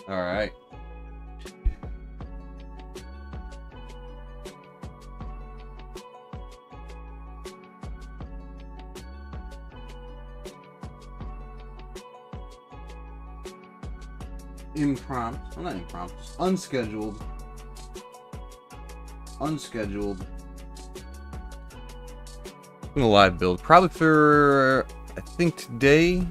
All right. Impromptu. Well, not impromptu. Unscheduled. Unscheduled. I'm gonna live build. Probably for, I think today.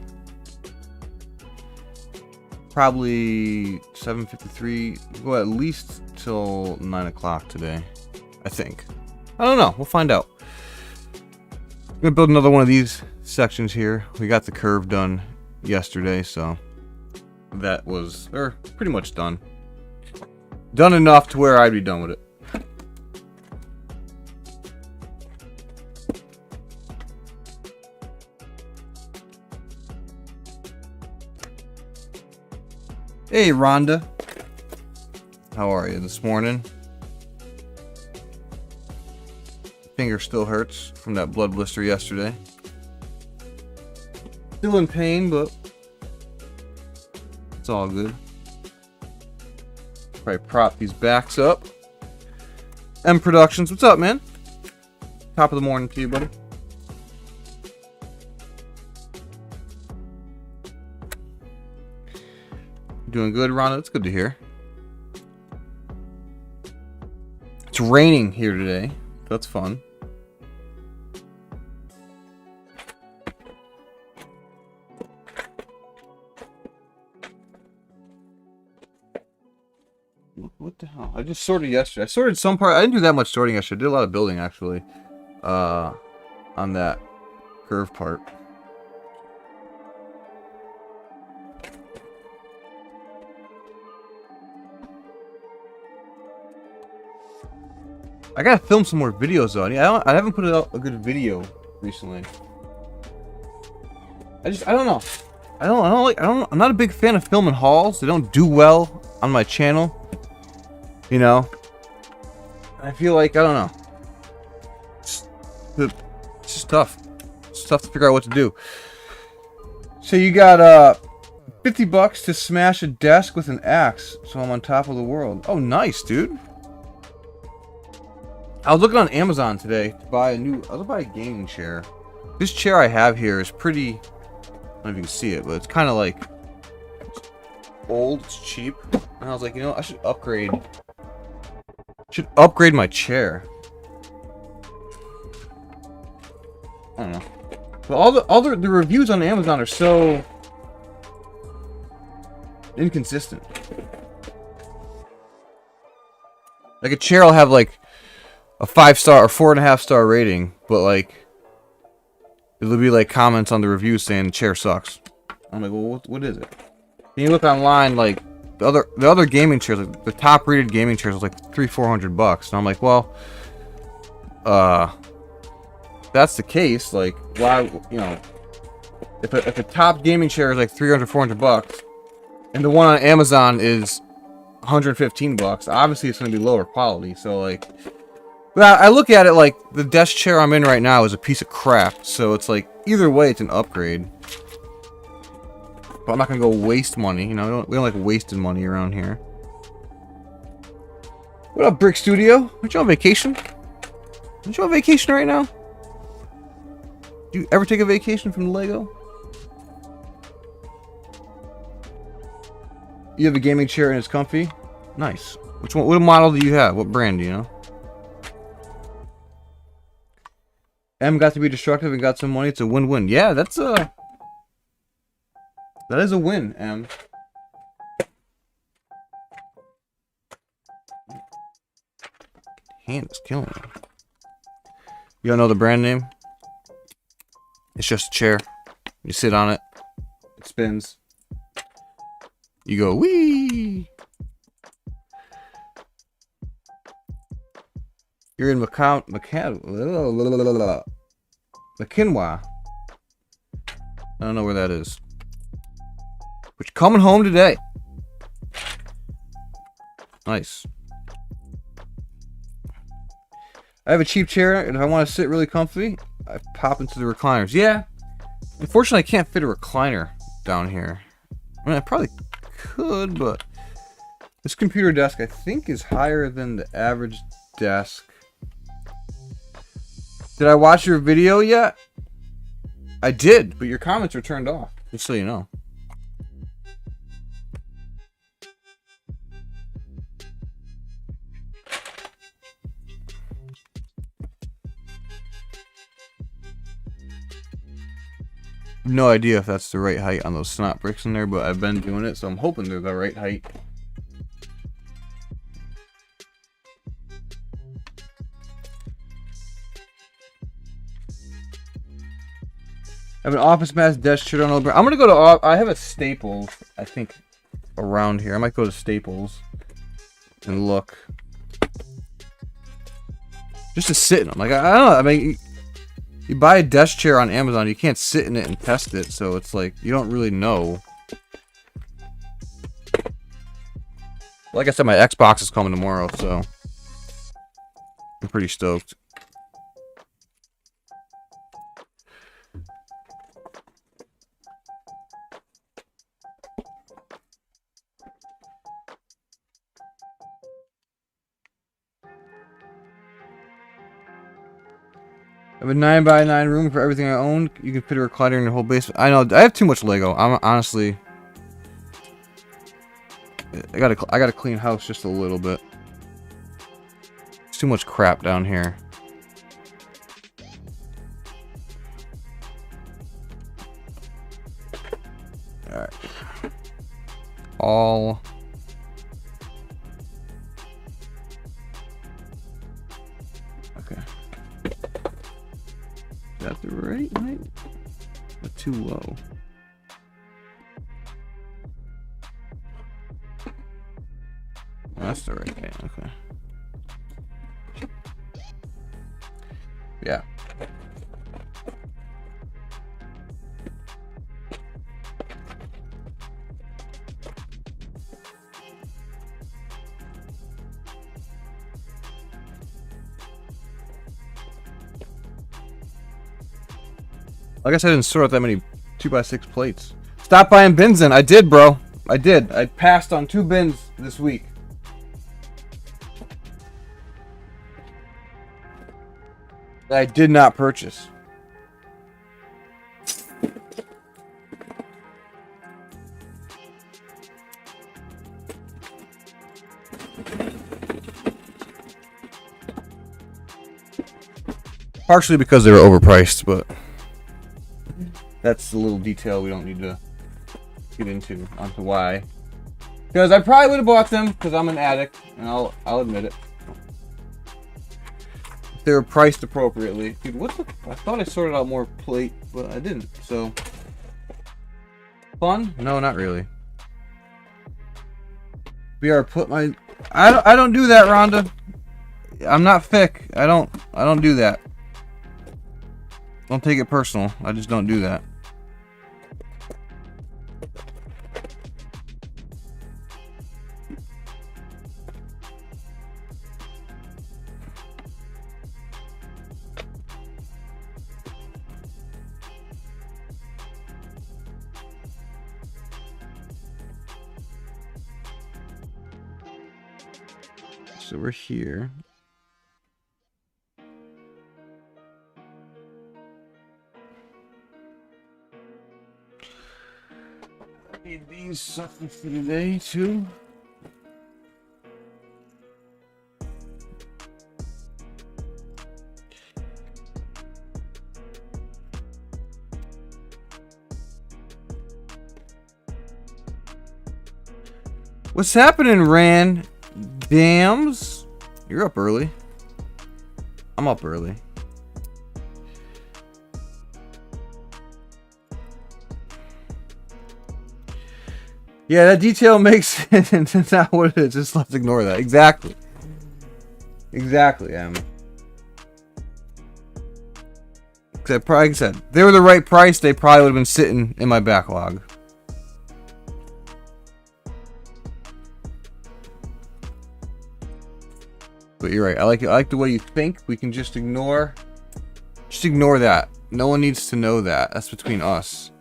Probably 7:53. Go at least till 9 o'clock today. I think. I don't know. We'll find out. I'm gonna build another one of these sections here. We got the curve done yesterday, so that was pretty much done. Done enough to where I'd be done with it. Hey, Rhonda. How are you this morning? Finger still hurts from that blood blister yesterday. Still in pain, but it's all good. Probably prop these backs up. M Productions, what's up, man? Top of the morning to you, buddy. Doing good, Rhonda? That's good to hear. It's raining here today. That's fun. What the hell? I just sorted yesterday. I sorted some part. I didn't do that much sorting yesterday. I did a lot of building, actually. On that curve part. I gotta film some more videos though. I haven't put out a good video recently. I don't know. I'm not a big fan of filming hauls. They don't do well on my channel. You know. I feel like, I don't know. It's just tough. It's tough to figure out what to do. So you got $50 to smash a desk with an axe, so I'm on top of the world. Oh, nice, dude. I was looking on Amazon today to buy I was gonna buy a gaming chair. This chair I have here is pretty, I don't know if you can see it, but it's kind of like old, it's cheap. And I was like, you know, I should upgrade my chair. I don't know. But all the reviews on Amazon are so inconsistent. Like a chair will have like a 5-star or 4.5-star rating, but like it'll be like comments on the reviews saying the chair sucks. I'm like, well, what is it? And you look online, like the other gaming chairs, like the top rated gaming chairs, was like $300-400, and I'm like, well, if that's the case, like, why, you know, if a top gaming chair is like $300-400, and the one on Amazon is $115, obviously it's gonna be lower quality. So like. But I look at it like the desk chair I'm in right now is a piece of crap, so it's like either way it's an upgrade. But I'm not gonna go waste money, you know. We don't like wasting money around here. What up, Brick Studio? Aren't you on vacation? Aren't you on vacation right now? Do you ever take a vacation from Lego? You have a gaming chair and it's comfy? Nice. Which one? What model do you have? What brand do you know? M got to be destructive and got some money. It's a win-win. Yeah, that is a win, M. Hand is killing me. You don't know the brand name? It's just a chair. You sit on it. It spins. You go, wee! You're in McKinwa. I don't know where that is. But you're coming home today. Nice. I have a cheap chair, and if I want to sit really comfy, I pop into the recliners. Yeah. Unfortunately, I can't fit a recliner down here. I mean, I probably could, but This computer desk, I think, is higher than the average desk. Did I watch your video yet? I did, but your comments are turned off, just so you know. No idea if that's the right height on those snot bricks in there, but I've been doing it, so I'm hoping they're the right height. I have an Office Max desk shirt on over. I'm gonna go to. I have a Staples, I think, around here. I might go to Staples and look, just to sit in them. Like I don't know. I mean, you buy a desk chair on Amazon, you can't sit in it and test it, so it's like you don't really know. Like I said, my Xbox is coming tomorrow, so I'm pretty stoked. I have a 9x9 room for everything I own. You can fit a recliner in the whole basement. I know, I have too much Lego. I'm honestly, I gotta clean house just a little bit. There's too much crap down here. Alright. All. Okay. Is that the right height? Or too low? That's the right height, okay. Yeah. Like I said, I didn't sort out that many 2x6 plates. Stop buying bins in. I did, bro. I did. I passed on 2 bins this week. That I did not purchase. Partially because they were overpriced, but that's a little detail we don't need to get into onto why. Because I probably would have bought them because I'm an addict, and I'll admit it. If they were priced appropriately. Dude, what the? I thought I sorted out more plate, but I didn't. So fun? No, not really. BR put my. I don't do that, Rhonda. I'm not thick. I don't do that. Don't take it personal. I just don't do that. So we're here. I need these something for today too. What's happening, Ran? Dams? You're up early. I'm up early. Yeah, that detail makes it not what it is. Just let's ignore that. Exactly. Exactly, Em. Except, like I said, if they were the right price, they probably would have been sitting in my backlog. But you're right. I like the way you think. We can just ignore that. No one needs to know that. That's between us.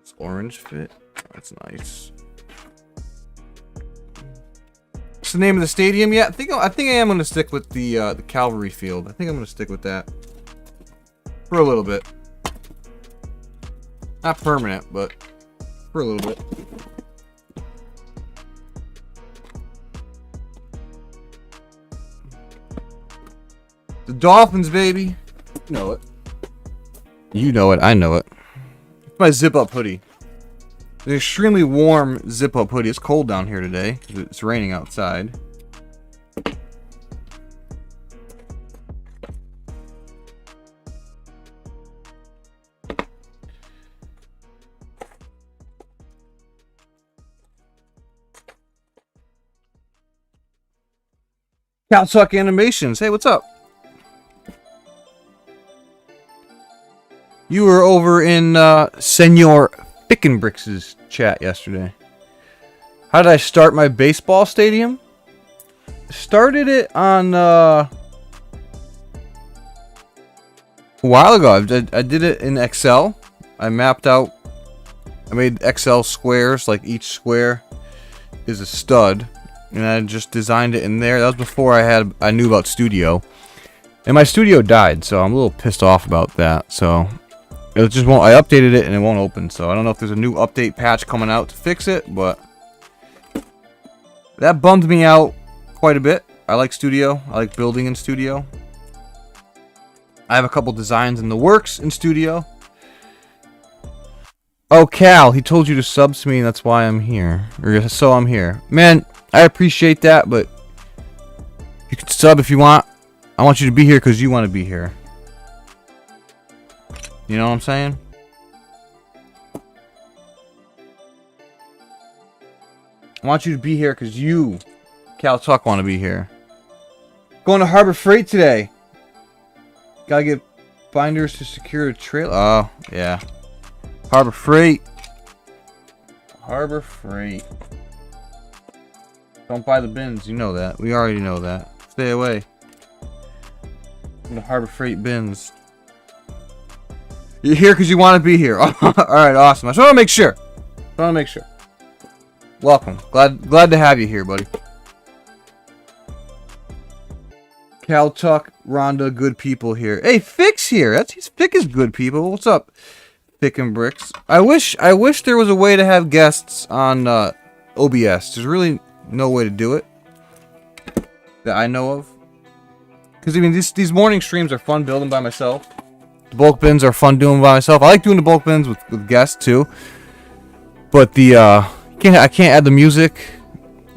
It's orange fit. That's nice. What's the name of the stadium? Yeah, I think I am gonna stick with the Calvary Field. I think I'm gonna stick with that for a little bit. Not permanent, but for a little bit. The Dolphins, baby. You know it. You know it. I know it. It's my zip-up hoodie. An extremely warm zip-up hoodie. It's cold down here today. It's raining outside. Caltuck Animations. Hey, what's up? You were over in Senor Fickenbrix's chat yesterday. How did I start my baseball stadium? Started it on a while ago. I did it in Excel. I mapped out. I made Excel squares. Like each square is a stud, and I just designed it in there. That was before I knew about Studio, and my Studio died, so I'm a little pissed off about that. So. It just won't. I updated it and it won't open, so I don't know if there's a new update patch coming out to fix it, but that bummed me out quite a bit. I like Studio. I like building in Studio. I have a couple designs in the works in Studio. Oh, Cal, he told you to sub to me, and that's why I'm here. Or so I'm here. Man, I appreciate that, but you can sub if you want. I want you to be here because you want to be here. You know what I'm saying? I want you to be here because you, Cal Tuck, want to be here. Going to Harbor Freight today. Gotta get binders to secure a trailer. Oh, yeah. Harbor Freight. Harbor Freight. Don't buy the bins. You know that. We already know that. Stay away from the Harbor Freight bins. You're here because you want to be here. Alright, awesome. I just want to make sure. Welcome. Glad to have you here, buddy. Cal Tuck, Rhonda, good people here. Hey, Fick's here. Fick is good people. What's up, Fick and Bricks? I wish there was a way to have guests on OBS. There's really no way to do it that I know of. Because I mean, these morning streams are fun building by myself. The bulk bins are fun doing by myself. I like doing the bulk bins with guests too. But I can't add the music.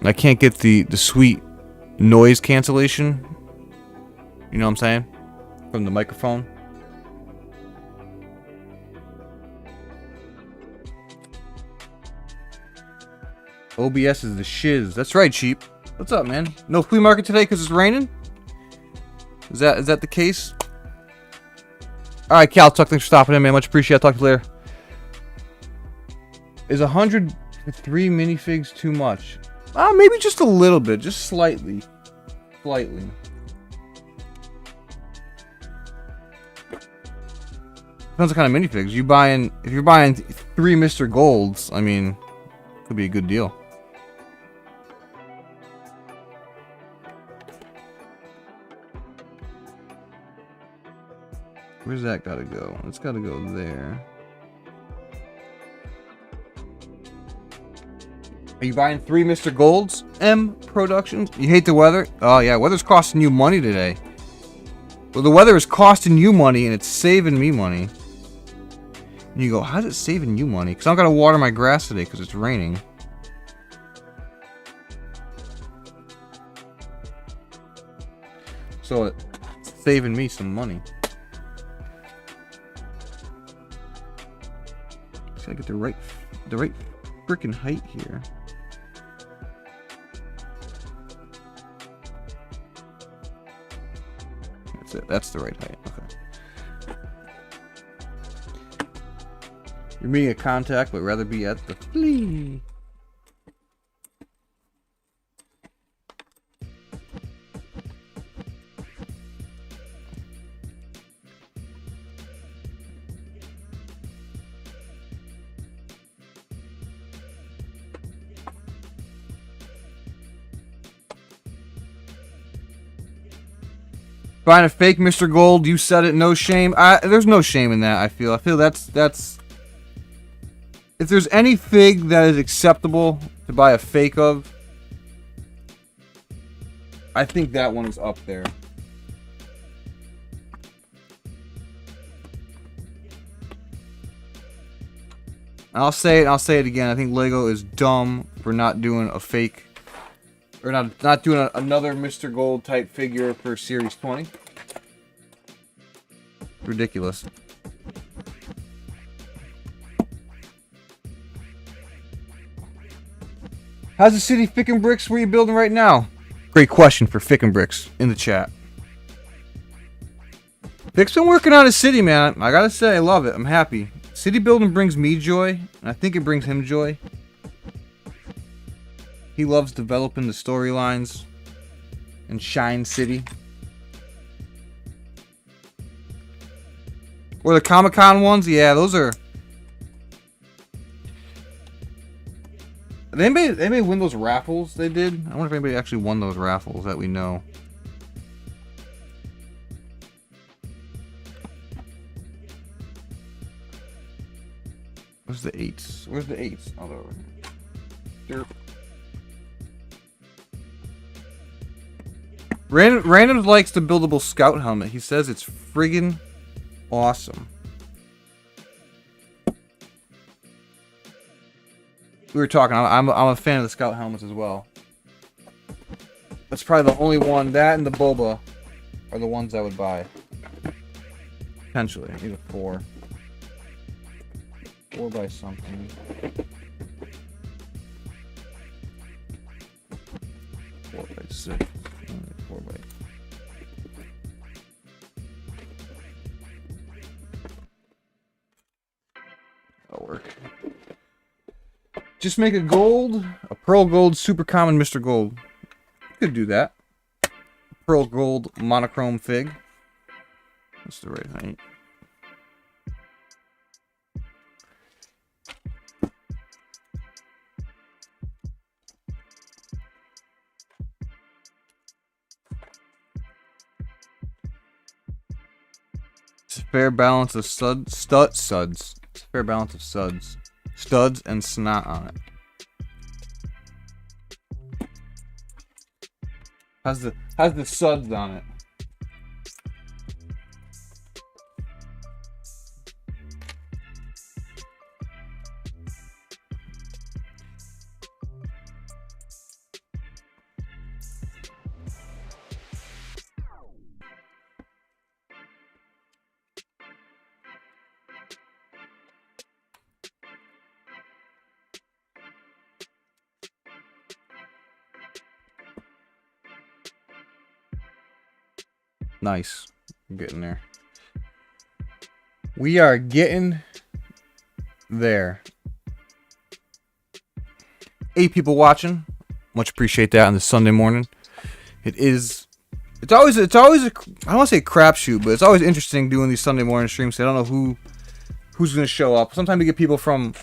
I can't get the sweet noise cancellation. You know what I'm saying? From the microphone. OBS is the shiz. That's right, Sheep. What's up, man? No flea market today because it's raining? Is that the case? Alright, Cal Tuck, thanks for stopping in, man. Much appreciated. I'll talk to you later. Is 103 minifigs too much? Maybe just a little bit. Just slightly. Slightly. Depends what kind of minifigs. If you're buying 3 Mr. Golds, I mean, could be a good deal. Where's that gotta go? It's gotta go there. Are you buying 3 Mr. Golds? M Productions? You hate the weather? Oh yeah, weather's costing you money today. Well, the weather is costing you money and it's saving me money. And you go, how's it saving you money? Because I don't gotta water my grass today because it's raining. So it's saving me some money. Just gotta get the right freaking height here. That's it. That's the right height. Okay. You're meeting a contact, but rather be at the flea. Buying a fake Mr. Gold, you said it, no shame. There's no shame in that, I feel. I feel that's... If there's any fig that is acceptable to buy a fake of, I think that one is up there. I'll say it again. I think Lego is dumb for not doing a fake, or not doing another Mr. Gold type figure for Series 20. Ridiculous. How's the city Fick and Bricks where you building right now? Great question for Fick and Bricks in the chat. Fick's been working on his city, man. I gotta say, I love it. I'm happy. City building brings me joy, and I think it brings him joy. He loves developing the storylines in Shine City. Or the Comic-Con ones, yeah, those are... Did anybody win those raffles they did? I wonder if anybody actually won those raffles that we know. Where's the 8s? Where's the 8s? Oh, they're over here. Random likes the buildable scout helmet. He says it's friggin' awesome. We were talking. I'm a fan of the scout helmets as well. That's probably the only one. That and the boba are the ones I would buy. Potentially, I need a 4. 4 by something. Four by 6. 4 by. That'll work. Just make a pearl gold, super common Mr. Gold. Could do that. Pearl gold monochrome fig. That's the right height. It's a fair balance of suds. It's a fair balance of suds. Studs and snot on it. Has the suds on it. Nice. I'm getting there. We are getting there. 8 people watching. Much appreciate that on this Sunday morning. It's always a, I don't want to say crapshoot, but it's always interesting doing these Sunday morning streams. I don't know who's going to show up. Sometimes we get people from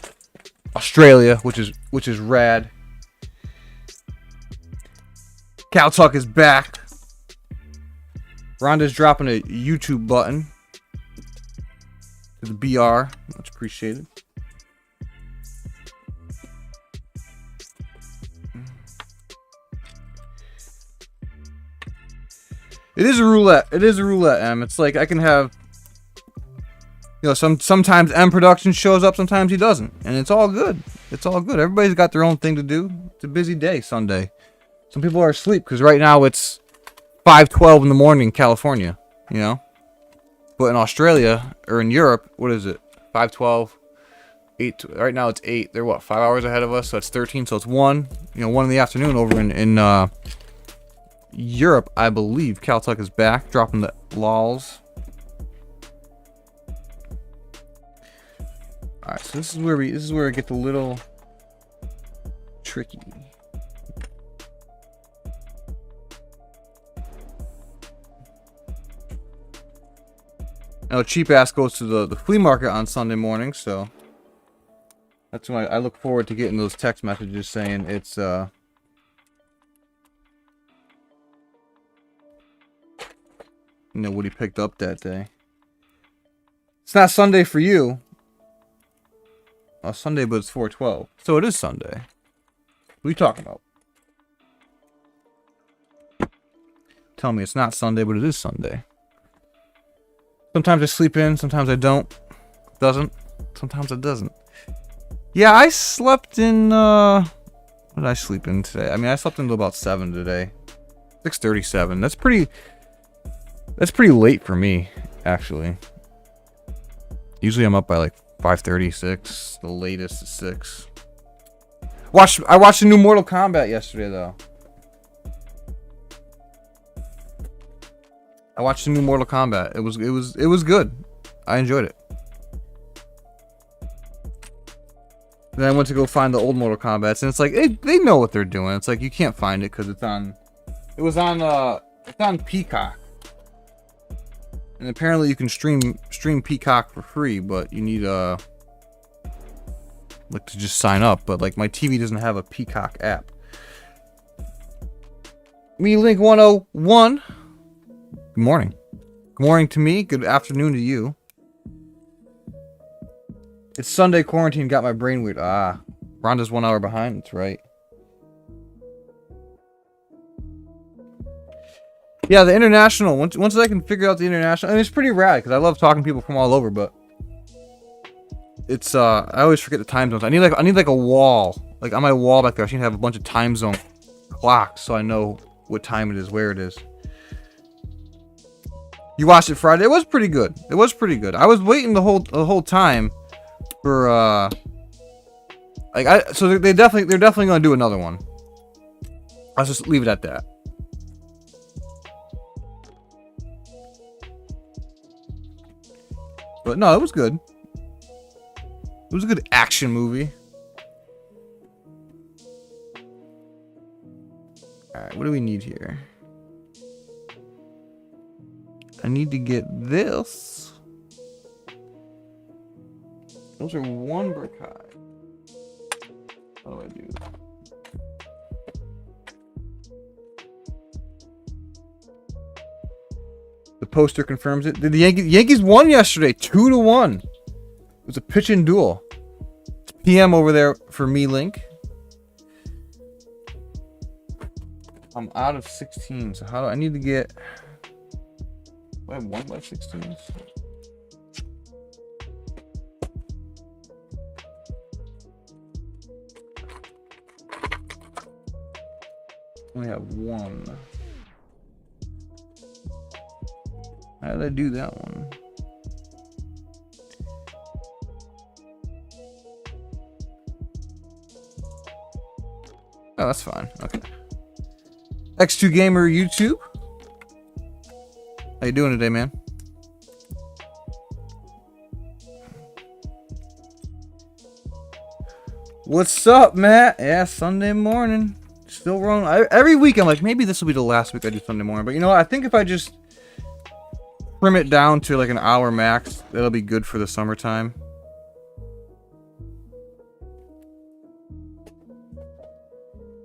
Australia, which is rad. Cal Tuck is back. Rhonda's dropping a YouTube button to the BR. Much appreciated. It is a roulette. It is a roulette, M. It's like I can have, sometimes M Production shows up, sometimes he doesn't, and it's all good. It's all good. Everybody's got their own thing to do. It's a busy day, Sunday. Some people are asleep because right now it's 5:12 in the morning in California, But in Australia, or in Europe, what is it? 5:12, 8, right now it's 8. They're what, 5 hours ahead of us, so it's 13, so it's 1, 1 in the afternoon over in Europe, I believe. Caltech is back, dropping the lols. Alright, so this is where it gets a little tricky. Now, cheap ass goes to the flea market on Sunday morning, so that's why I look forward to getting those text messages saying it's you know, what he picked up that day. It's not Sunday for you. Oh, Sunday, but it's 4/12. So it is Sunday. What are you talking about? Tell me it's not Sunday, but it is Sunday. Sometimes I sleep in, sometimes I don't. Doesn't. Sometimes it doesn't. Yeah, I slept in, what did I sleep in today? I mean, I slept until about 7 today. 6:37. That's pretty late for me, actually. Usually I'm up by like 5:30, 6. The latest is 6. I watched the new Mortal Kombat yesterday, though. I watched the new Mortal Kombat. It was good. I enjoyed it. Then I went to go find the old Mortal Kombats, and it's like they know what they're doing. It's like you can't find it because it's on Peacock. And apparently you can stream Peacock for free, but you need like to just sign up. But like my TV doesn't have a Peacock app. Me Link 101. Good morning. Good morning to me. Good afternoon to you. It's Sunday quarantine. Got my brain weird. Ah, Rhonda's 1 hour behind. That's right. Yeah, the international. Once I can figure out the international, and it's pretty rad because I love talking to people from all over. But it's I always forget the time zones. I need like a wall, like on my wall back there. I should have a bunch of time zone clocks so I know what time it is, where it is. You watched it Friday. It was pretty good. It was pretty good. I was waiting the whole time for so they're definitely gonna do another one. I'll just leave it at that. But no, it was good. It was a good action movie. Alright, what do we need here? I need to get this. Those are 1 brick high. How do I do that? The poster confirms it. The Yankees won yesterday, 2-1. It was a pitch-in duel. It's PM over there for me, Link. I'm out of 16, so how do I need to get? Do I have 1 by 16s? I only have 1. How did I do that one? Oh, that's fine. Okay. X2 Gamer YouTube. How you doing today, man? What's up, Matt? Yeah, Sunday morning. Still rolling. Every week I'm like, maybe this will be the last week I do Sunday morning. But you know what? I think if I just trim it down to like an hour max, that'll be good for the summertime.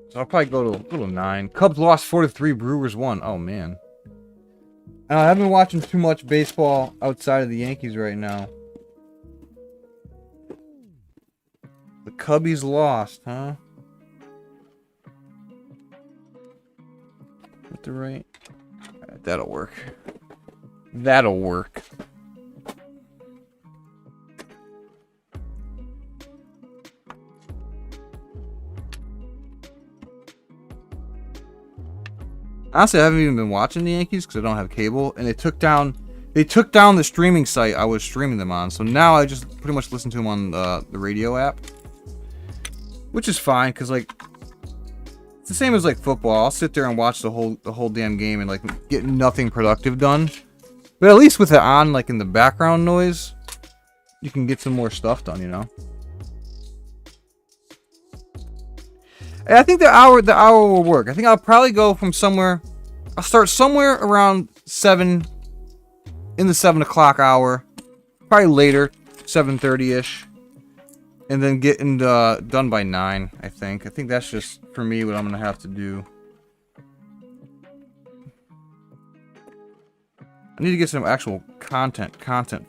So I'll probably go to 9. Cubs lost 4-3. Brewers won. Oh man. I haven't been watching too much baseball outside of the Yankees right now. The Cubbies lost, huh? At the rate. Alright, that'll work. That'll work. Honestly, I haven't even been watching the Yankees because I don't have cable, and they took down the streaming site I was streaming them on. So now I just pretty much listen to them on the radio app, which is fine because like it's the same as like football. I'll sit there and watch the whole damn game and like get nothing productive done. But at least with it on, like in the background noise, you can get some more stuff done, you know. And I think the hour will work. I think I'll probably go from somewhere. I'll start somewhere around 7, in the 7 o'clock hour, probably later, 7:30ish, and then get done by 9. I think that's just for me what I'm gonna have to do. I need to get some actual content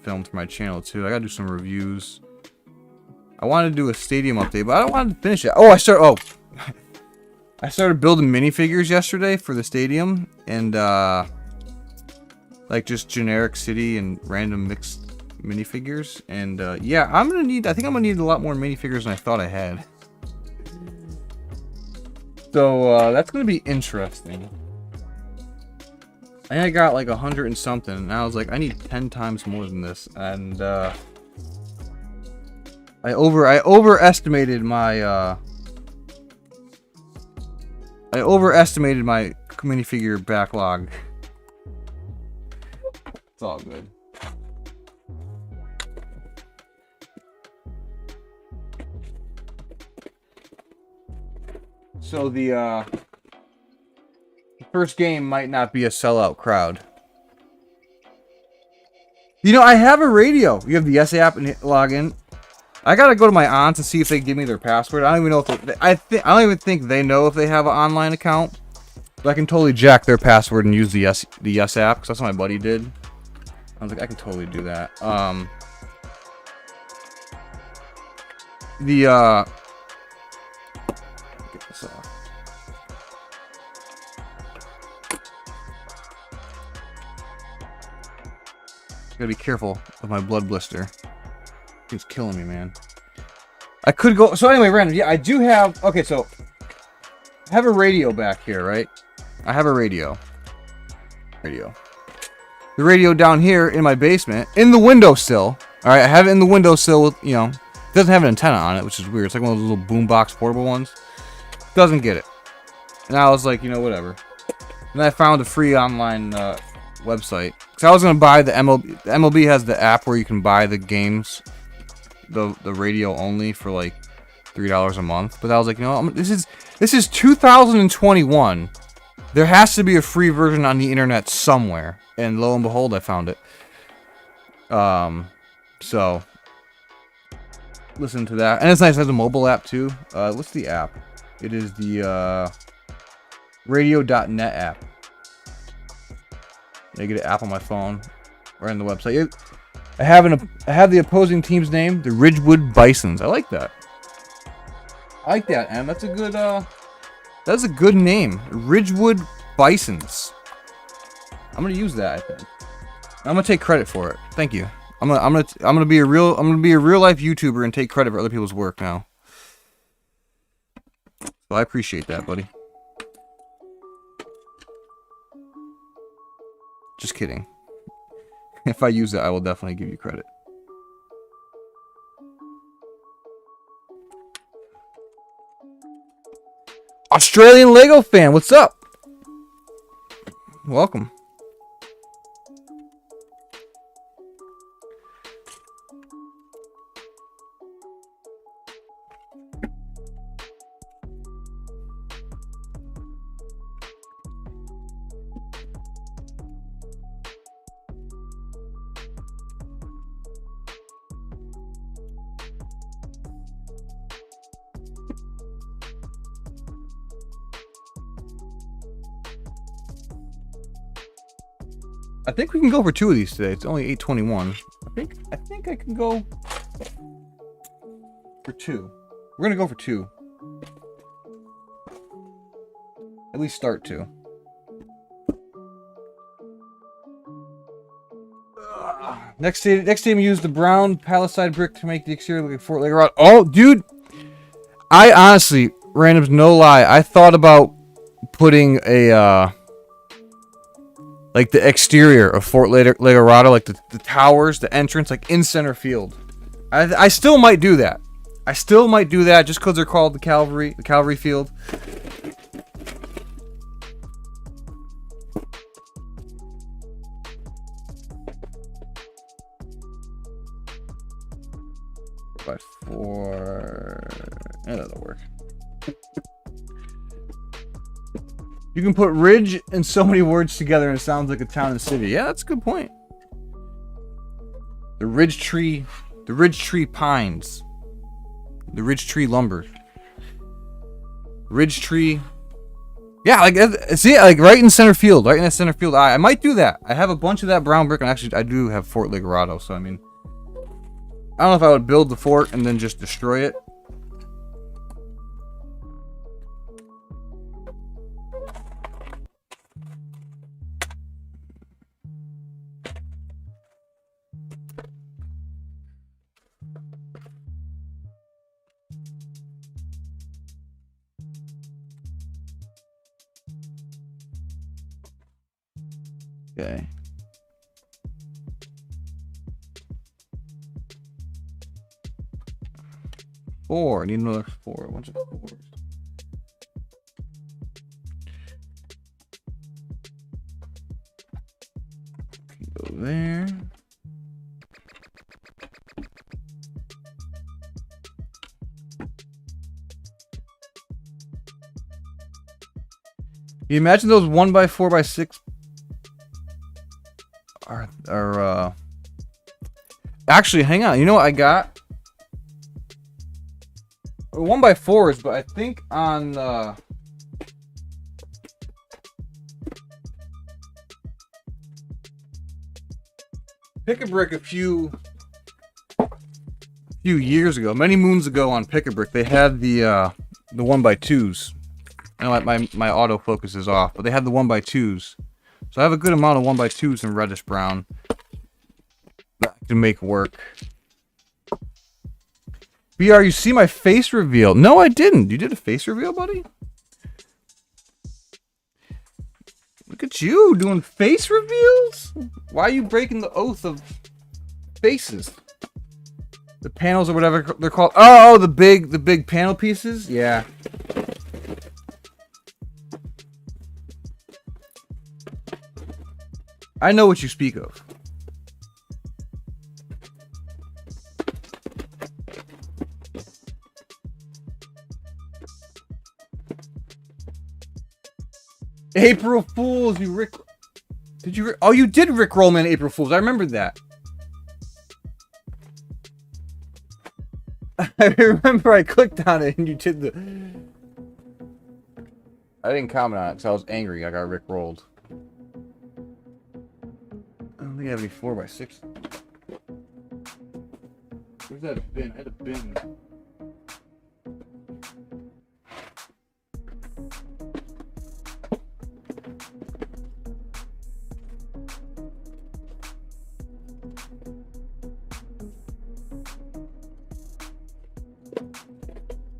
filmed for my channel too. I gotta do some reviews. I wanted to do a stadium update, but I don't want to finish it. Oh, I started building minifigures yesterday for the stadium, and like just generic city and random mixed minifigures. And yeah, I think I'm gonna need a lot more minifigures than I thought I had. So that's gonna be interesting. I got like 100 and something, and I was like, I need 10 times more than this, and I overestimated my minifigure backlog. It's all good. So the first game might not be a sellout crowd. You know, I have a radio. You have the S app and log in. I gotta go to my aunts and see if they give me their password. I don't even know if I don't even think they know if they have an online account. But I can totally jack their password and use the S app, because that's what my buddy did. I was like, I can totally do that. Get this off. Gotta be careful with my blood blister. It's killing me, man. I could go. So anyway, random. Yeah, I do have. Okay, so I have a radio back here, right? I have a radio. The radio down here in my basement, in the windowsill. All right, I have it in the windowsill with, you know, it doesn't have an antenna on it, which is weird. It's like one of those little boombox portable ones. Doesn't get it. And I was like, you know, whatever. And I found a free online website. So I was gonna buy the MLB. The MLB has the app where you can buy the games, the radio only, for like $3 a month. But I was like, you know, this is 2021. There has to be a free version on the internet somewhere. And lo and behold, I found it. So listen to that, and it's nice. It has a mobile app too. What's the app? It is the radio.net app. I get an app on my phone or on the website. I have the opposing team's name, the Ridgewood Bisons. I like that. Em. That's a good name. Ridgewood Bisons. I'm gonna use that, I think. I'm gonna take credit for it. Thank you. I'm gonna be a real life YouTuber and take credit for other people's work now. So I appreciate that, buddy. Just kidding. If I use it, I will definitely give you credit. Australian Lego fan, what's up? Welcome. I think we can go for 2 of these today. It's only 8:21. I think I can go for 2. We're gonna go for 2. At least start 2. Next time, use the brown palisade brick to make the exterior look like Fort Lego Rock. Oh, dude! I honestly, randoms, no lie, I thought about putting a like the exterior of Fort Legorado, like the towers, the entrance, like in center field. I still might do that. Just because they're called the Cavalry Field. By 4. That'll work. You can put ridge and so many words together and it sounds like a town and city. Yeah, that's a good point. The ridge tree pines. The ridge tree lumber. Ridge tree Yeah, like see, like right in center field, right in that center field. I might do that. I have a bunch of that brown brick, and actually, I do have Fort Ligorado. So I mean, I don't know if I would build the fort and then just destroy it. Okay. Four. I need another four. A bunch of fours. Go there. You imagine those 1x4x6 are actually, hang on. You know what I got? 1x4s, but I think on Pick-a-Brick a few years ago, many moons ago on Pick-a-Brick, they had the 1x2s. I know my autofocus is off, but they had the 1x2s. So I have a good amount of 1x2s in reddish brown that I can make work. BR, you see my face reveal? No, I didn't. You did a face reveal, buddy? Look at you doing face reveals? Why are you breaking the oath of faces? The panels or whatever they're called. Oh, the big panel pieces? Yeah. I know what you speak of. April Fools, you Rick. Did you? Oh, you did Rick roll me on April Fools. I remembered that. I remember I clicked on it and you did the. I didn't comment on it because I was angry. I got Rick rolled. I don't think I have any 4x6. Where's that bin? I had a bin.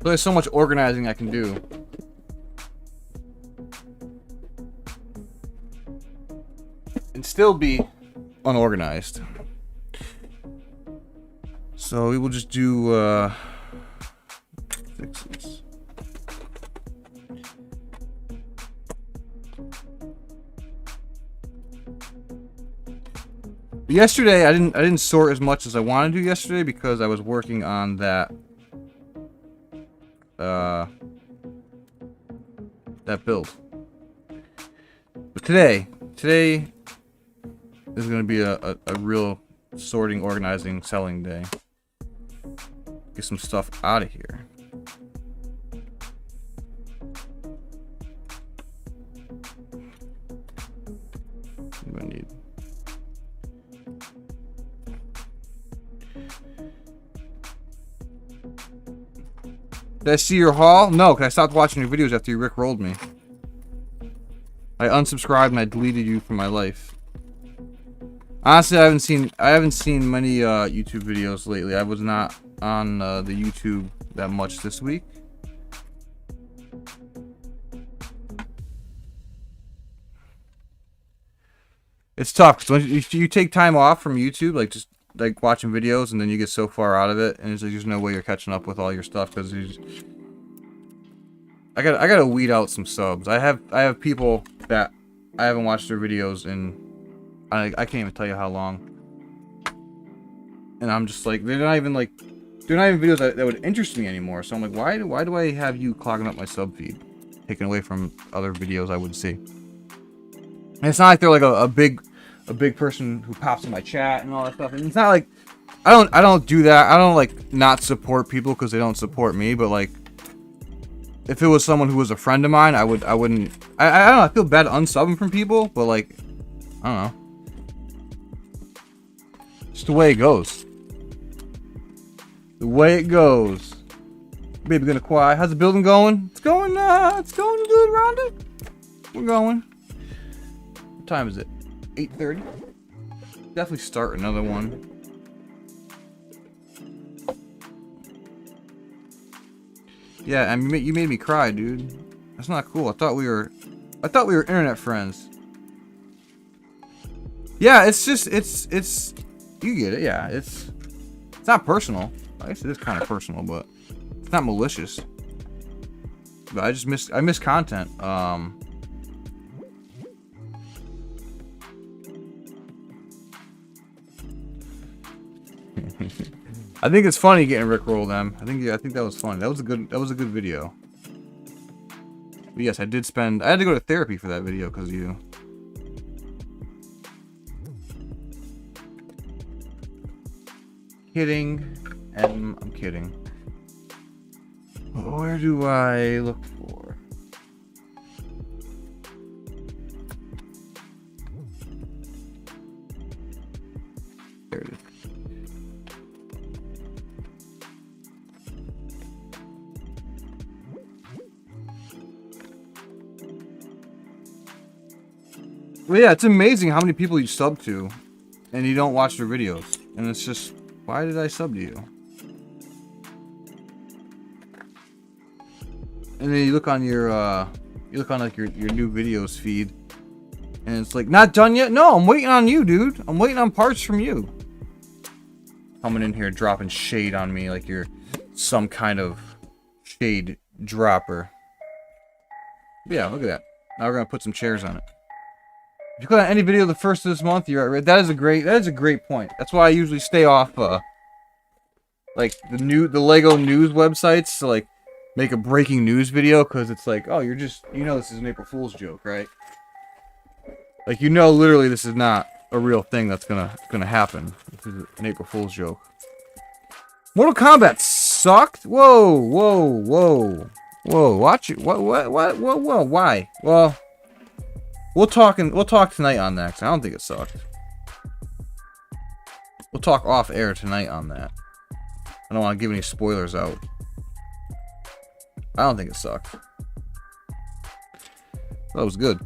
There's so much organizing I can do. And still be unorganized. So we will just do fixes. Yesterday I didn't sort as much as I wanted to yesterday because I was working on that build. But today is going to be a real sorting, organizing, selling day. Get some stuff out of here. What do I need? Did I see your haul? No, because I stopped watching your videos after you Rick rolled me. I unsubscribed and I deleted you from my life. Honestly, I haven't seen many YouTube videos lately. I was not on the YouTube that much this week. It's tough because when you take time off from YouTube, like just like watching videos, and then you get so far out of it, and there's no way you're catching up with all your stuff because I gotta weed out some subs. I have people that I haven't watched their videos in I can't even tell you how long, and I'm just like they're not even videos that would interest me anymore. So I'm like, why do I have you clogging up my sub feed, taking away from other videos I would see? And it's not like they're like a big person who pops in my chat and all that stuff. And it's not like I don't do that. I don't like not support people because they don't support me. But like if it was someone who was a friend of mine, I wouldn't. I don't know. I feel bad unsubbing from people, but like, I don't know. Just the way it goes. The way it goes. Baby gonna cry. How's the building going? It's going good, Rhonda. We're going. What time is it? 8:30. Definitely start another one. Yeah, I mean, you made me cry, dude. That's not cool. I thought we were internet friends. Yeah, it's just, it's, you get it. Yeah, it's not personal. I guess it is kind of personal, but it's not malicious. But I miss content. I think it's funny getting rickrolled, Em. I think that was funny. That was a good video. But yes, I had to go to therapy for that video because of you. Kidding, Em, I'm kidding. Where do I look for? There it is. Well, yeah, it's amazing how many people you sub to, and you don't watch their videos. And it's just, why did I sub to you? And then you look on your, like your new videos feed, and it's like, not done yet? No, I'm waiting on you, dude. I'm waiting on parts from you. Coming in here dropping shade on me like you're some kind of shade dropper. Yeah, look at that. Now we're gonna put some chairs on it. If you click on any video the first of this month, you're right. That is a great point. That's why I usually stay off like the Lego news websites to like make a breaking news video, because it's like, oh, you're just, this is an April Fool's joke, right? Like, literally this is not a real thing that's gonna happen. This is an April Fool's joke. Mortal Kombat sucked? Whoa. Watch it. What, why? Well, we'll talk tonight on that, 'cause I don't think it sucked. We'll talk off air tonight on that. I don't want to give any spoilers out. I don't think it sucked. That was good.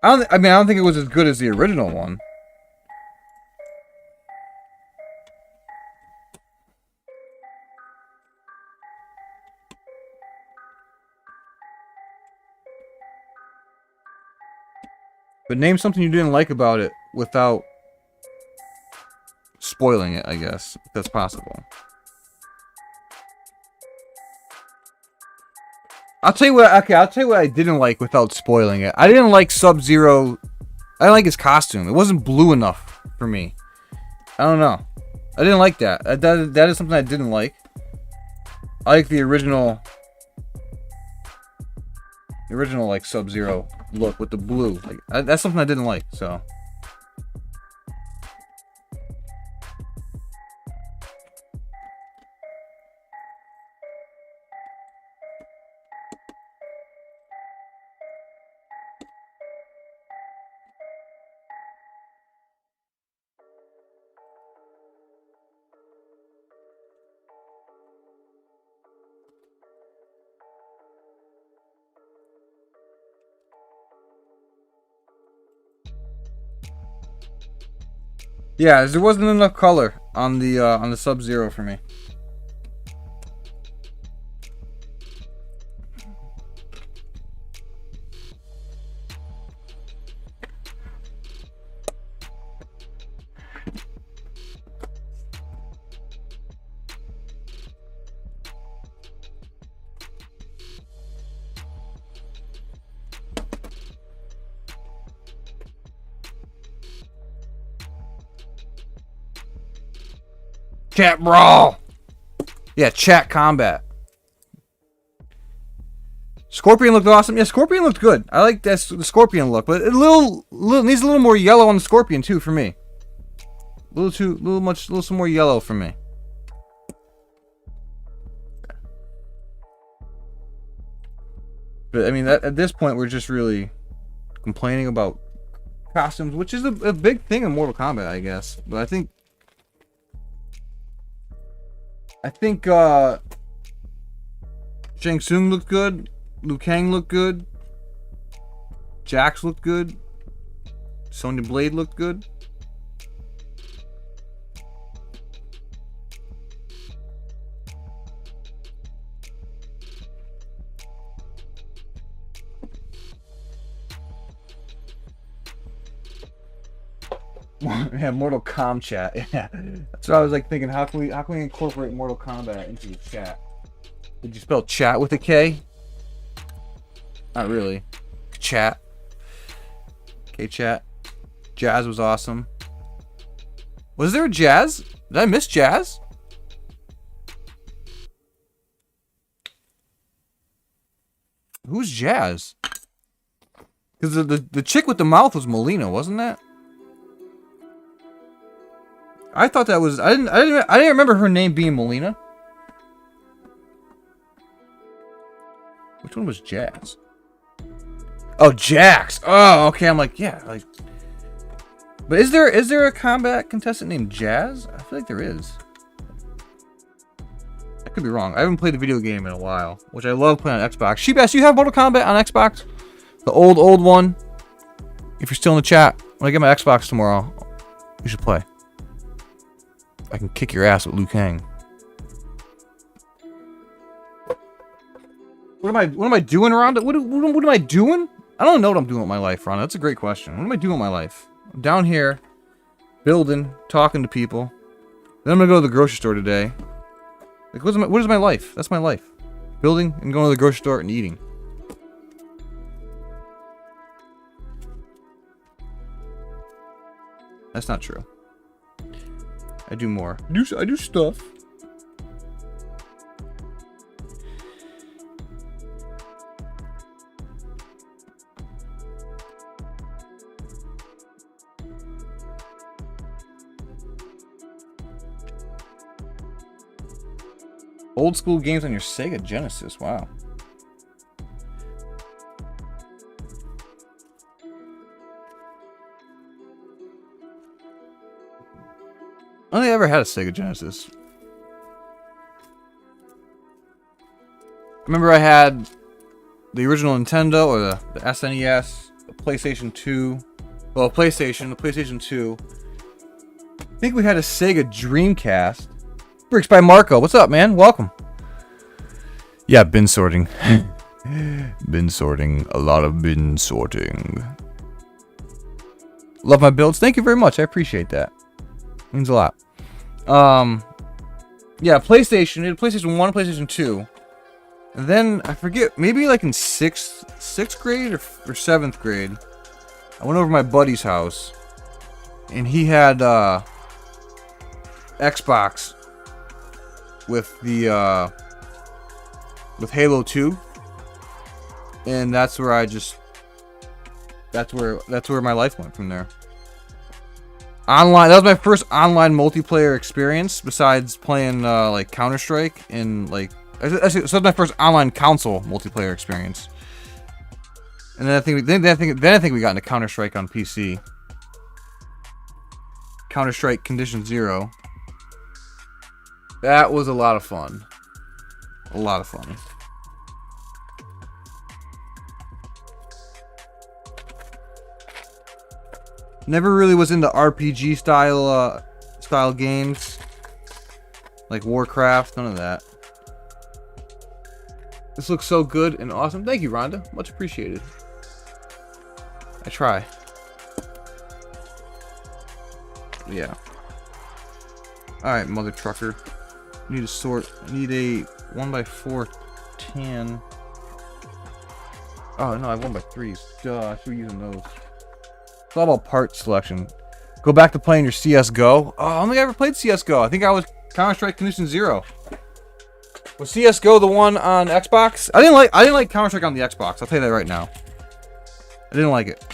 I don't think it was as good as the original one. But name something you didn't like about it without spoiling it, I guess, if that's possible. I'll tell you what I didn't like without spoiling it. I didn't like Sub-Zero. I didn't like his costume. It wasn't blue enough for me. I don't know. I didn't like that. That is something I didn't like. I like the original like Sub-Zero look with the blue. Like that's something I didn't like. So. Yeah, there wasn't enough color on the Sub-Zero for me. Chat brawl. Yeah, chat combat. Scorpion looked awesome. Yeah, Scorpion looked good. I like the Scorpion look, but needs a little more yellow on the Scorpion too for me. Some more yellow for me. But I mean, at this point, we're just really complaining about costumes, which is a big thing in Mortal Kombat, I guess. But I think Shang Tsung looked good. Liu Kang looked good. Jax looked good. Sonya Blade looked good. Yeah, Mortal Kombat chat. Yeah, that's what I was like thinking. How can we incorporate Mortal Kombat into the chat? Did you spell chat with a K? Not really. Chat. Okay, chat. Jazz was awesome. Was there a Jazz? Did I miss Jazz? Who's Jazz? Because the chick with the mouth was Melina, wasn't that? I thought that was. I didn't remember her name being Melina. Which one was Jazz? Oh, Jax. Oh, okay. I'm like, yeah, like. But is there a combat contestant named Jazz? I feel like there is. I could be wrong. I haven't played the video game in a while, which I love playing on Xbox. Sheebass, you have Mortal Kombat on Xbox? The old one. If you're still in the chat, when I get my Xbox tomorrow, you should play. I can kick your ass with Liu Kang. What am I doing around it? What am I doing? I don't know what I'm doing with my life, Ron. That's a great question. What am I doing with my life? I'm down here, building, talking to people. Then I'm gonna go to the grocery store today. Like, what is my life? That's my life. Building and going to the grocery store and eating. That's not true. I do more. I do stuff. Old school games on your Sega Genesis. Wow. I don't think I ever had a Sega Genesis. Remember I had the original Nintendo, or the SNES, the PlayStation 2. Well, the PlayStation 2. I think we had a Sega Dreamcast. Bricks by Marco. What's up, man? Welcome. Yeah, bin sorting. Bin sorting. A lot of bin sorting. Love my builds. Thank you very much. I appreciate that. Means a lot. Yeah, PlayStation. We had PlayStation 1, PlayStation 2. And then, I forget, maybe like in 6th grade or 7th grade, I went over to my buddy's house. And he had, Xbox with the, with Halo 2. And that's where that's where my life went from there. Online, that was my first online multiplayer experience besides playing like Counter-Strike and like so that was my first online console multiplayer experience. And then I think we got into Counter-Strike on PC. Counter-Strike Condition Zero. That was a lot of fun. A lot of fun. Never really was into RPG style games, like Warcraft. None of that. This looks so good and awesome. Thank you, Rhonda. Much appreciated. I try. Yeah. All right, mother trucker. I need a sort. I need a 1x4 tan. Oh no, I have 1x3s. Duh, I should be using those. It's all about part selection. Go back to playing your CSGO. Oh, I don't think I ever played CSGO. I think I was Counter-Strike Condition Zero. Was CS:GO the one on Xbox? I didn't like Counter-Strike on the Xbox. I'll tell you that right now. I didn't like it.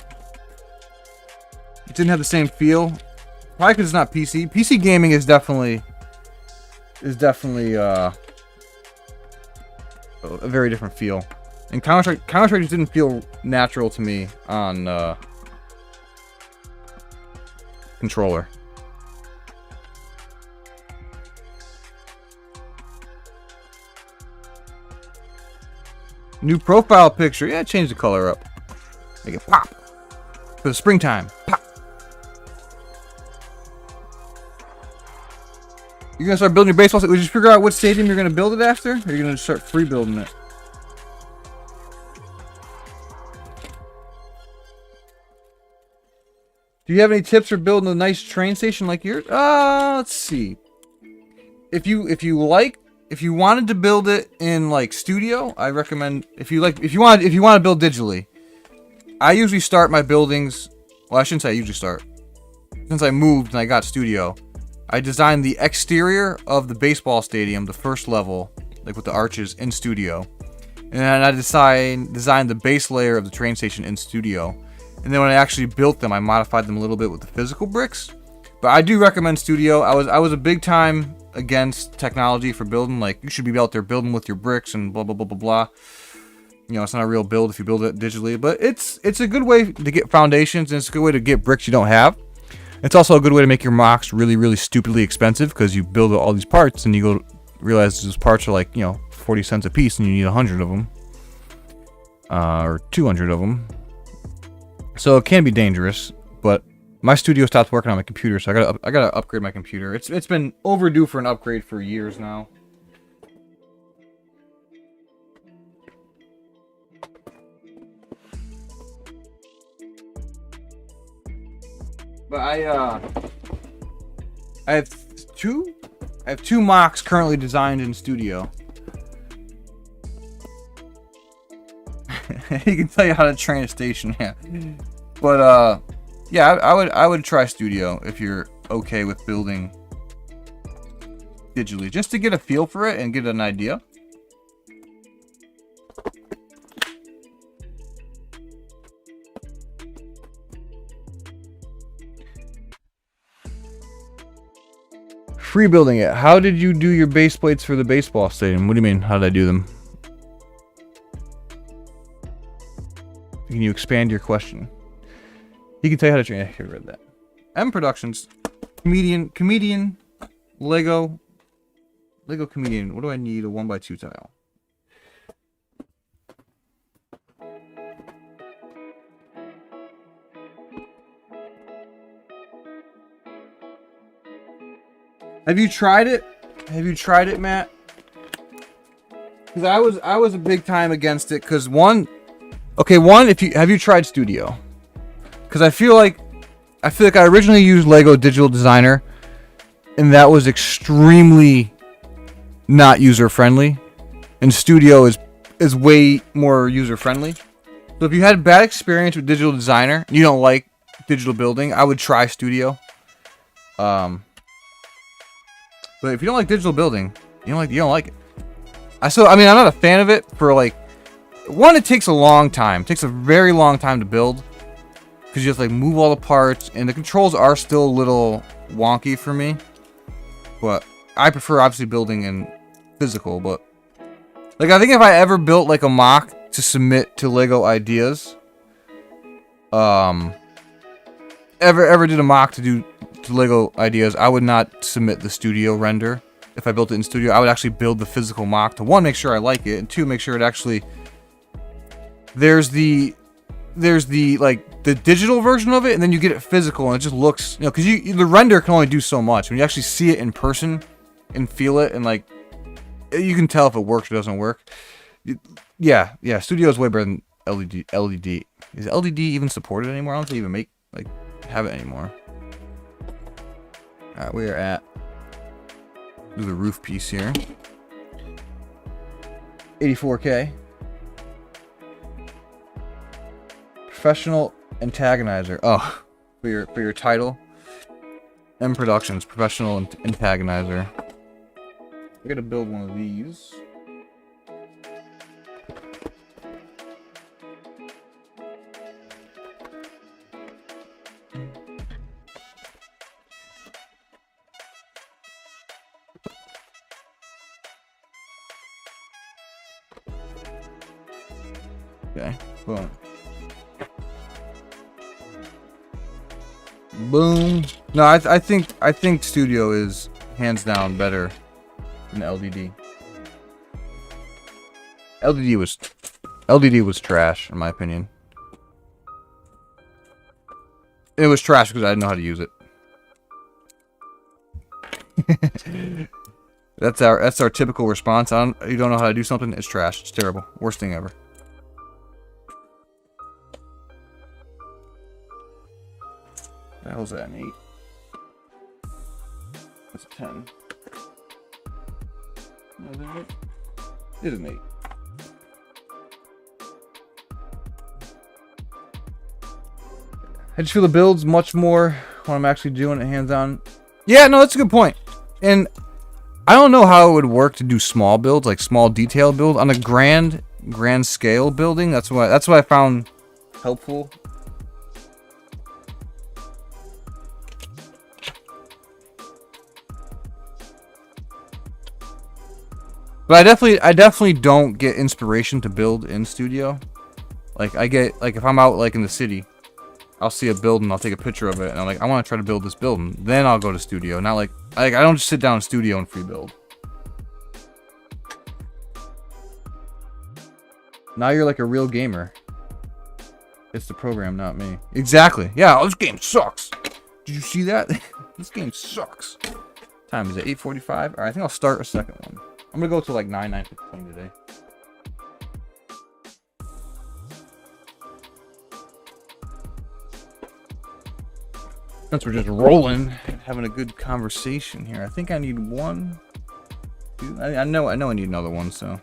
It didn't have the same feel. Probably because it's not PC. PC gaming is definitely a very different feel. And Counter-Strike just didn't feel natural to me on controller. New profile picture. Yeah, change the color up. Make it pop. For the springtime. Pop. You're going to start building your baseball stadium. Would you figure out what stadium you're going to build it after? Or are you going to start free building it? Do you have any tips for building a nice train station like yours? Let's see. If you wanted to build it in like Studio, I recommend if you want to build digitally. I usually start my buildings. Well, I shouldn't say I usually start. Since I moved and I got Studio, I designed the exterior of the baseball stadium, the first level, like with the arches, in Studio, and then I designed the base layer of the train station in Studio. And then when I actually built them, I modified them a little bit with the physical bricks. But I do recommend Studio. I was a big time against technology for building. Like, you should be out there building with your bricks and blah, blah, blah, blah, blah. You know, it's not a real build if you build it digitally. But it's a good way to get foundations, and it's a good way to get bricks you don't have. It's also a good way to make your mocks really, really stupidly expensive, because you build all these parts, and you go realize those parts are like, 40 cents a piece, and you need 100 of them. Or 200 of them. So it can be dangerous, but my Studio stopped working on my computer, so I gotta upgrade my computer. It's been overdue for an upgrade for years now. But I have two mocks currently designed in Studio. He can tell you how to train a station, yeah. But yeah, I would try Studio if you're okay with building digitally, just to get a feel for it and get an idea. Free building it. How did you do your base plates for the baseball stadium? What do you mean? How did I do them? Can you expand your question? He can tell you how to train. I read that. M Productions, comedian, Lego comedian. What do I need? A 1x2 tile. Have you tried it? Have you tried it, Matt? Because I was a big time against it. Because have you tried Studio? Because I feel like I originally used Lego Digital Designer, and that was extremely not user friendly. And Studio is way more user friendly. So if you had a bad experience with Digital Designer and you don't like digital building, I would try Studio. But if you don't like digital building, you don't like it. I'm not a fan of it for like. One, it takes a long time. It takes a very long time to build, because you have to like move all the parts, and the controls are still a little wonky for me. But I prefer obviously building in physical. But like, I think if I ever built like a mock to submit to Lego Ideas, ever did a mock to Lego Ideas, I would not submit the Studio render. If I built it in Studio, I would actually build the physical mock to, one, make sure I like it, and two, make sure it actually. There's the like the digital version of it, and then you get it physical, and it just looks, because the render can only do so much. When you actually see it in person and feel it, and like, you can tell if it works or doesn't work. Yeah, Studio is way better than LED. Is LED even supported anymore? I don't think they even have it anymore. All right, we are at do the roof piece here. 84K. Professional antagonizer. Oh, for your title. M Productions, professional antagonizer. I gotta build one of these. Okay, boom. Boom. No, I think Studio is hands down better than LDD. LDD was trash in my opinion. It was trash because I didn't know how to use it. That's our typical response. You don't know how to do something, it's trash. It's terrible. Worst thing ever. What the hell's that, an 8? That's a 10. No, is it an 8? It is an 8. I just feel the build's much more when I'm actually doing it hands-on. Yeah, no, that's a good point. And I don't know how it would work to do small builds, like small detail build on a grand scale building. That's what I found helpful. But I definitely don't get inspiration to build in Studio. Like if I'm out like in the city, I'll see a building, I'll take a picture of it, and I'm like, I want to try to build this building. Then I'll go to Studio. Not like I don't just sit down in Studio and free build. Now you're like a real gamer. It's the program, not me. Exactly. Yeah, oh, this game sucks. Did you see that? This game sucks. Time is it 8:45? Alright, I think I'll start a second one. I'm gonna go to like 9:15 today. Since we're just rolling, having a good conversation here. I think I need one. Two, I know I need another one, so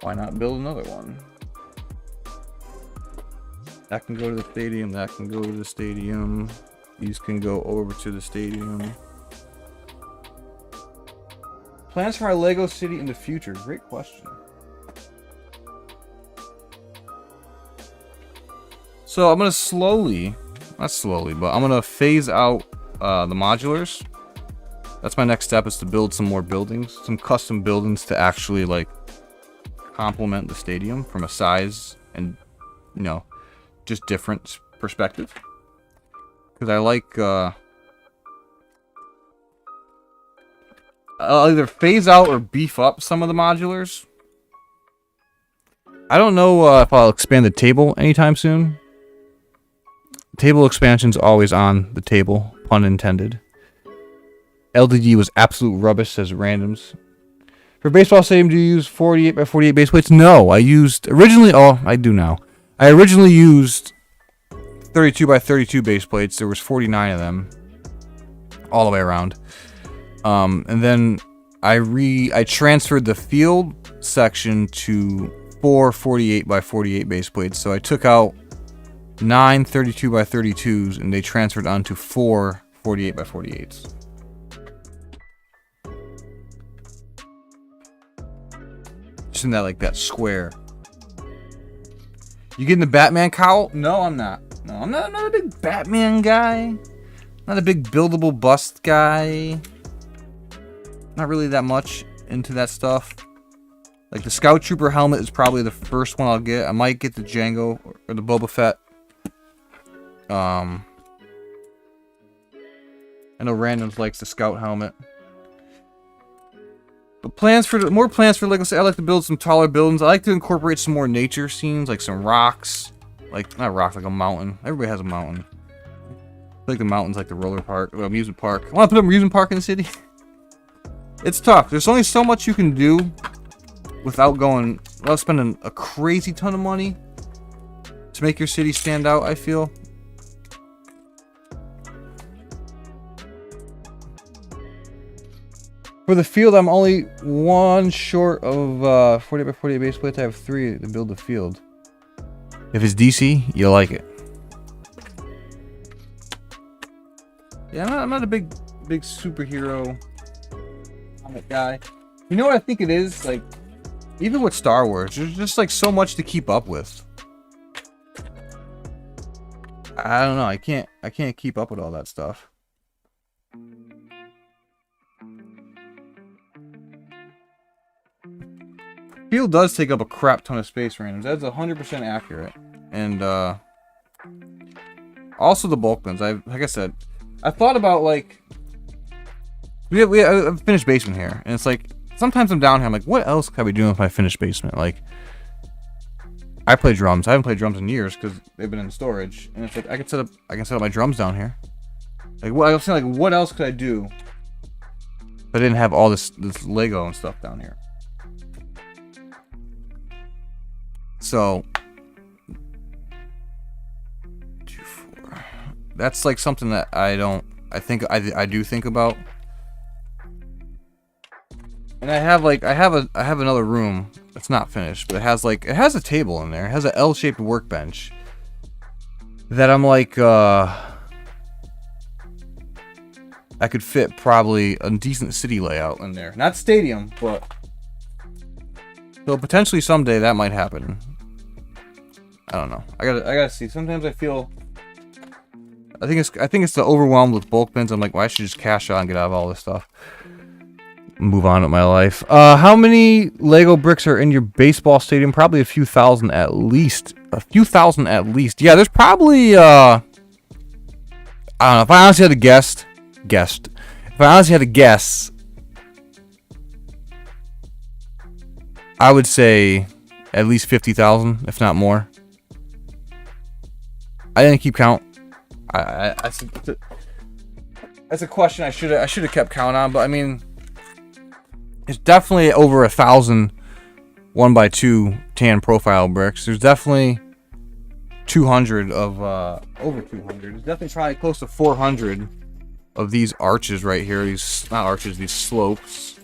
why not build another one? That can go to the stadium, that can go to the stadium. These can go over to the stadium. Plans for my Lego city in the future. Great question. So I'm gonna slowly, not slowly, but I'm gonna phase out the modulars. That's my next step, is to build some more buildings, some custom buildings to actually like complement the stadium from a size and, you know, just different perspective. Because I like I'll either phase out or beef up some of the modulars. I don't know if I'll expand the table anytime soon. Table expansion's always on the table, pun intended. LDD was absolute rubbish, says Randoms. For baseball stadium, do you use 48 by 48 base plates? No, I used originally. Oh, I do now. I originally used 32 by 32 base plates. There was 49 of them, all the way around. And then I transferred the field section to 4 48 by 48 base plates. So I took out 9 32 by 32s and they transferred onto 4 48 by 48s. Just in that, like, that square. You getting the Batman cowl? No, I'm not. No, I'm not a big Batman guy. Not a big buildable bust guy. Not really that much into that stuff. Like the Scout Trooper helmet is probably the first one I'll get. I might get the Django or the Boba Fett. I know Randoms likes the Scout helmet. But more plans for Lego. I like to build some taller buildings. I like to incorporate some more nature scenes, like some rocks. Like, not rocks, like a mountain. Everybody has a mountain. I like the mountain's like the roller park, or amusement park. I want to put an amusement park in the city. It's tough. There's only so much you can do without spending a crazy ton of money to make your city stand out, I feel. For the field, I'm only one short of 40 by 48 base plates. I have 3 to build the field. If it's DC, you'll like it. Yeah, I'm not a big superhero comic guy. You know what I think it is? Like, even with Star Wars, there's just like so much to keep up with. I don't know. I can't keep up with all that stuff. field does take up a crap ton of space, randoms. That's 100% accurate. And also the bulk bins. Like I said, I thought about like we have a finished basement here, and it's like sometimes I'm down here. I'm like, what else could I be doing with my finished basement? Like, I play drums. I haven't played drums in years because they've been in storage, and it's like I can set up my drums down here. Like, what I was saying, like, what else could I do if I didn't have all this Lego and stuff down here? So, 2, 4. That's like something that I do think about. And I have another room that's not finished, but it has a table in there. It has an L-shaped workbench that I'm like I could fit probably a decent city layout in there. Not stadium, but so potentially someday that might happen. I don't know. I gotta see. Sometimes I feel I think it's the overwhelmed with bulk bins. I'm like, well, I should just cash out and get out of all this stuff. Move on with my life. How many Lego bricks are in your baseball stadium? Probably a few thousand at least. Yeah, there's probably I don't know. If I honestly had to guess, I would say at least 50,000, if not more. I didn't keep count. That's a question I should have kept count on, but I mean, it's definitely over 1,000 1x2 tan profile bricks. There's definitely 200 of over 200. There's definitely probably close to 400 of these arches right here. These not arches, these slopes.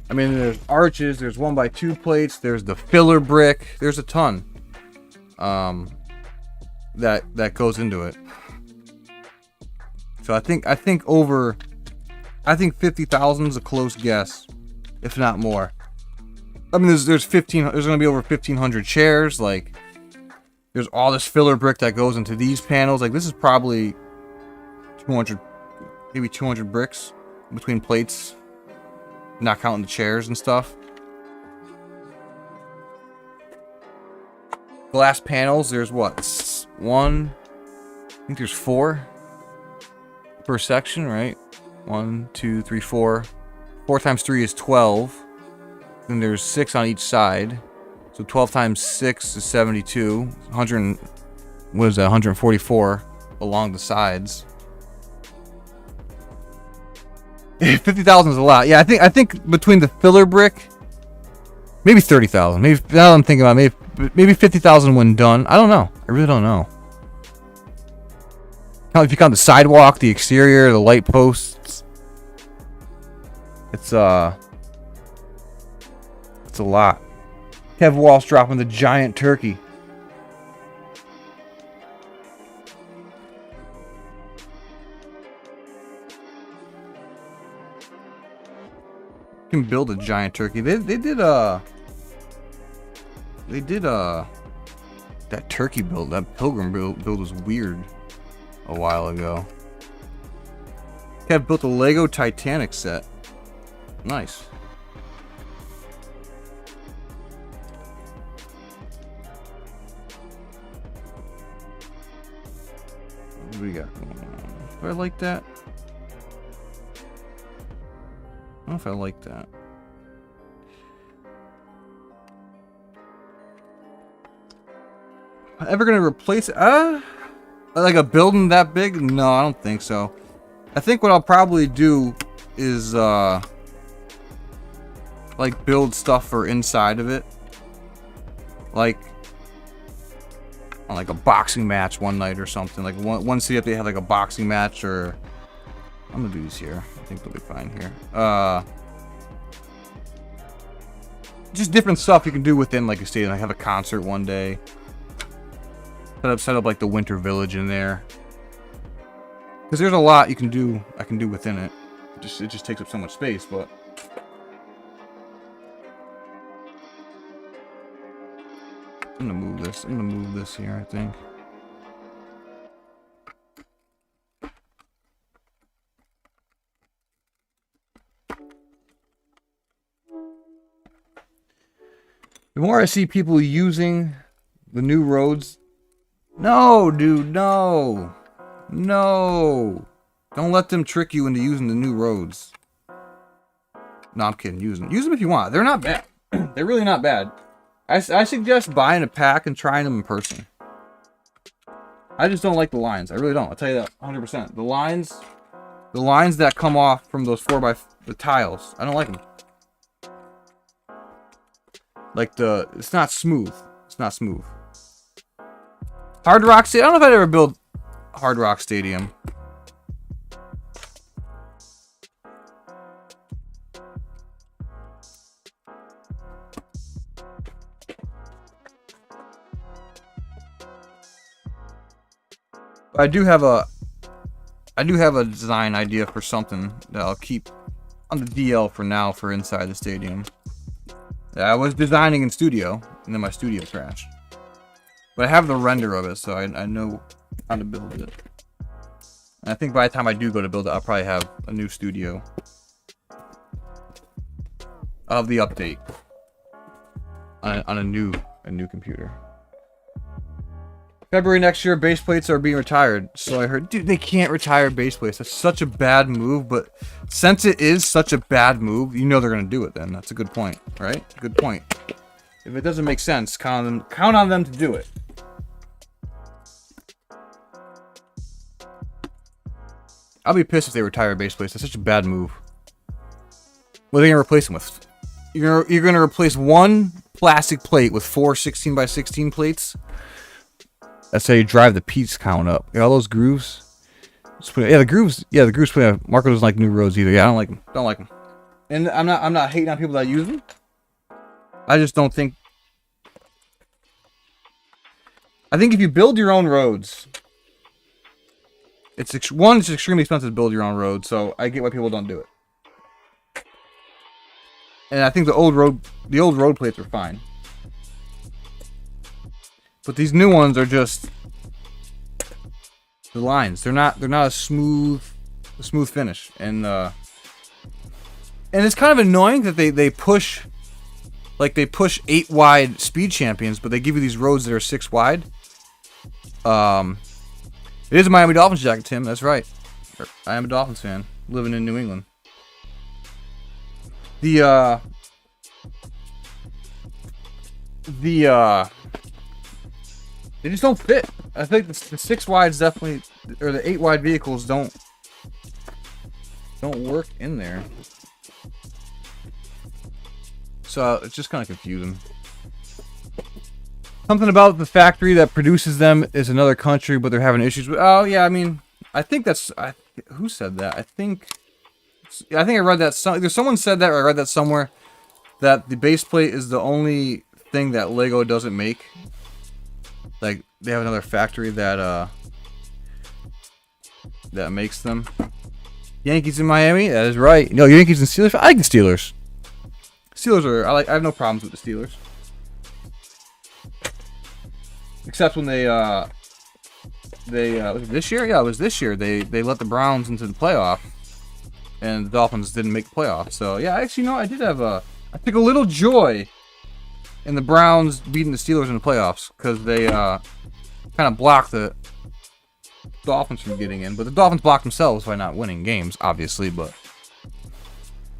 I mean, there's arches. There's 1x2 plates. There's the filler brick. There's a ton that goes into it. So I think 50,000 is a close guess, if not more. I mean, there's going to be over 1,500 chairs. Like, there's all this filler brick that goes into these panels. Like, this is probably 200, maybe 200 bricks between plates, not counting the chairs and stuff. Glass panels, there's what? I think there's 4 per section, right? 1, 2, 3, 4. 4 times 3 is 12. Then there's 6 on each side. So 12 times 6 is 72. 144 along the sides. 50,000 is a lot. Yeah, I think between the filler brick, maybe 30,000. Maybe now I'm thinking about maybe 50,000 when done. I don't know. I really don't know. If you count the sidewalk, the exterior, the light posts, it's a lot. Kev Walsh dropping the giant turkey. You can build a giant turkey. They did that turkey build, that pilgrim build was weird a while ago. Kev built a Lego Titanic set. Nice. What do we got going on? Do I like that? I don't know if I like that. Ever gonna replace it? Like a building that big? No, I don't think so. I think what I'll probably do is like build stuff for inside of it, like on like a boxing match one night or something. Like one city up they have like a boxing match, or I'm gonna do these here. I think they'll be fine here. Just different stuff you can do within like a stadium. I have a concert one day. Set up like the winter village in there, because there's a lot I can do within it. It just takes up so much space, but I'm gonna move this here, I think. The more I see people using the new roads, no, dude, no, no, don't let them trick you into using the new roads. No, I'm kidding. Use them if you want. They're not bad. They're really not bad. I suggest buying a pack and trying them in person. I just don't like the lines. I really don't. I'll tell you that 100%. The lines that come off from those the tiles, I don't like them. Like it's not smooth. It's not smooth. Hard Rock Stadium. I don't know if I'd ever build Hard Rock Stadium. I do have a design idea for something that I'll keep on the DL for now for inside the stadium. I was designing in studio, and then my studio crashed. But I have the render of it, so I know how to build it. And I think by the time I do go to build it, I'll probably have a new studio. Of the update on a new computer. February next year, base plates are being retired. So I heard, dude, they can't retire base plates. That's such a bad move. But since it is such a bad move, you know they're gonna do it. Then that's a good point, right? Good point. If it doesn't make sense, count on them to do it. I'll be pissed if they retire base plates. That's such a bad move. What are they gonna replace them with? You're gonna replace one plastic plate with 4 16x16 plates. That's how you drive the piece count up. Yeah, all those grooves. The grooves. Yeah, the grooves. Marco doesn't like new roads either. Yeah, I don't like them. Don't like them. And I'm not hating on people that use them. I just don't think. I think if you build your own roads, it's extremely expensive to build your own road. So I get why people don't do it. And I think the old road plates are fine. But these new ones are just the lines. They're not a smooth finish. And it's kind of annoying that they push 8 wide speed champions, but they give you these roads that are 6 wide. It is a Miami Dolphins jacket, Tim. That's right. I am a Dolphins fan, living in New England. They just don't fit. I think the 6 wides definitely, or the 8 wide vehicles don't work in there. So it's just kind of confusing. Something about the factory that produces them is another country, but they're having issues with. Oh yeah, I mean, I think that's. Who said that? I think I read that. Either someone said that, or I read that somewhere. That the base plate is the only thing that Lego doesn't make. Like, they have another factory that makes them. Yankees in Miami? That is right. No, Yankees and Steelers? I like the Steelers. Steelers are... I have no problems with the Steelers. Except when they was it this year? Yeah, it was this year. They let the Browns into the playoff. And the Dolphins didn't make the playoff. So, yeah, actually, no, I did have I took a little joy in the Browns beating the Steelers in the playoffs, because they kind of blocked the Dolphins from getting in. But the Dolphins blocked themselves by not winning games, obviously. But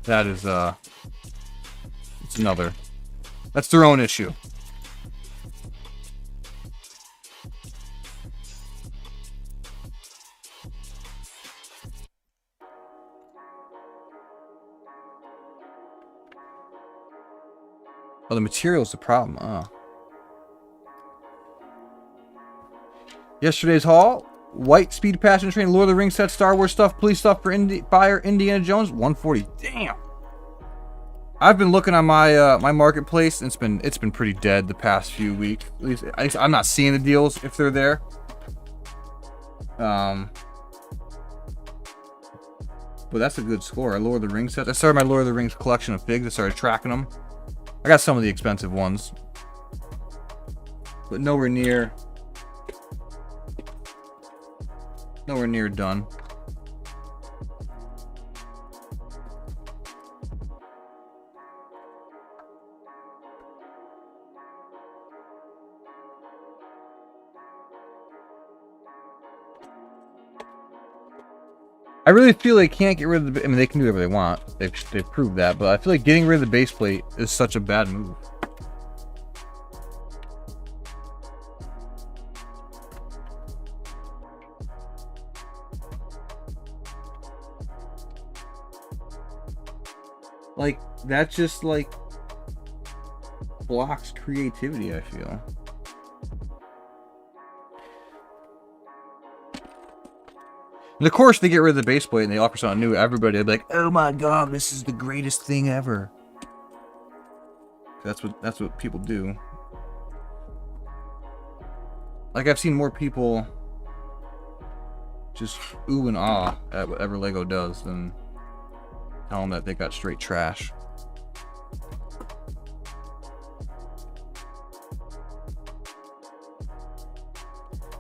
that is it's another. That's their own issue. Oh, the material's the problem. Oh. Yesterday's haul: white speed passenger train, Lord of the Rings set, Star Wars stuff, police stuff for Fire, Indiana Jones, 140. Damn. I've been looking on my my marketplace, and it's been pretty dead the past few weeks. At least I'm not seeing the deals if they're there. But that's a good score. Lord of the Rings set. I started my Lord of the Rings collection of figs. I started tracking them. I got some of the expensive ones, but nowhere near done. I really feel they can't get rid of the... I mean, they can do whatever they want. They've proved that. But I feel like getting rid of the base plate is such a bad move. Like, that just, like, blocks creativity, I feel. And of course, they get rid of the base plate and they offer something new. Everybody would be like, "Oh my god, this is the greatest thing ever." That's what people do. Like, I've seen more people just ooh and ah at whatever Lego does than tell them that they got straight trash.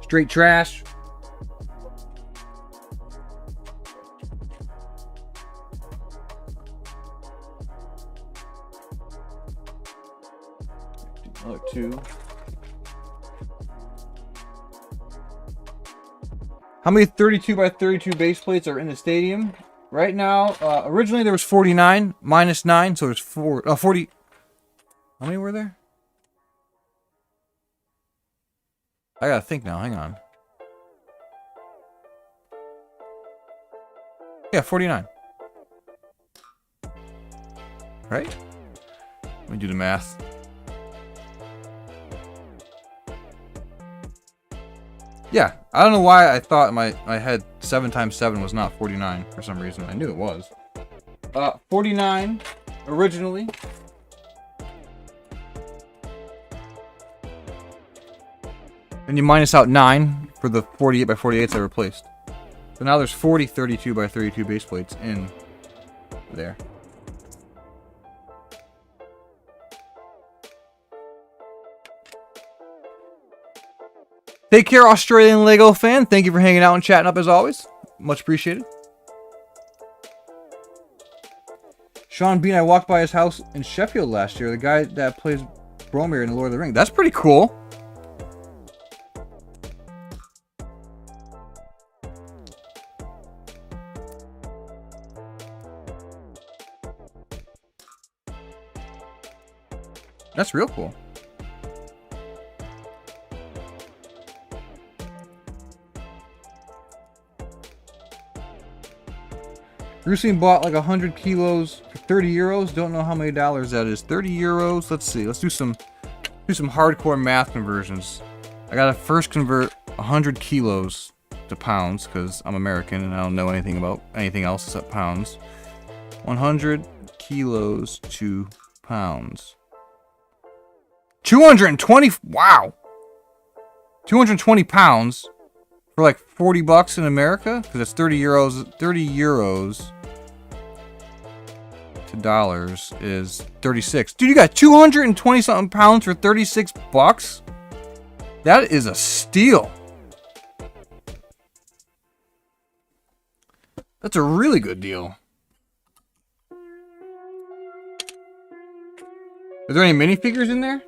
Straight trash. Another 2. How many 32 by 32 base plates are in the stadium? Right now, originally there was 49 minus 9, so there's 40. How many were there? I gotta think now, hang on. Yeah, 49. Right? Let me do the math. Yeah, I don't know why I thought in my head 7 times 7 was not 49 for some reason. I knew it was. 49 originally. And you minus out 9 for the 48 by 48s I replaced. So now there's 40 32 by 32 base plates in there. Take care, Australian Lego fan. Thank you for hanging out and chatting up as always. Much appreciated. Sean Bean, I walked by his house in Sheffield last year. The guy that plays Boromir in the Lord of the Rings. That's pretty cool. That's real cool. Rusine bought like 100 kilos for 30 euros. Don't know how many dollars that is. 30 euros. Let's see. Let's do some hardcore math conversions. I gotta first convert 100 kilos to pounds because I'm American and I don't know anything about anything else except pounds. 100 kilos to pounds. 220. Wow. 220 pounds. For like 40 bucks in America, because that's 30 euros. 30 euros to dollars is 36. Dude, you got 220 something pounds for 36 bucks? That is a steal. That's a really good deal. Are there any minifigures in there?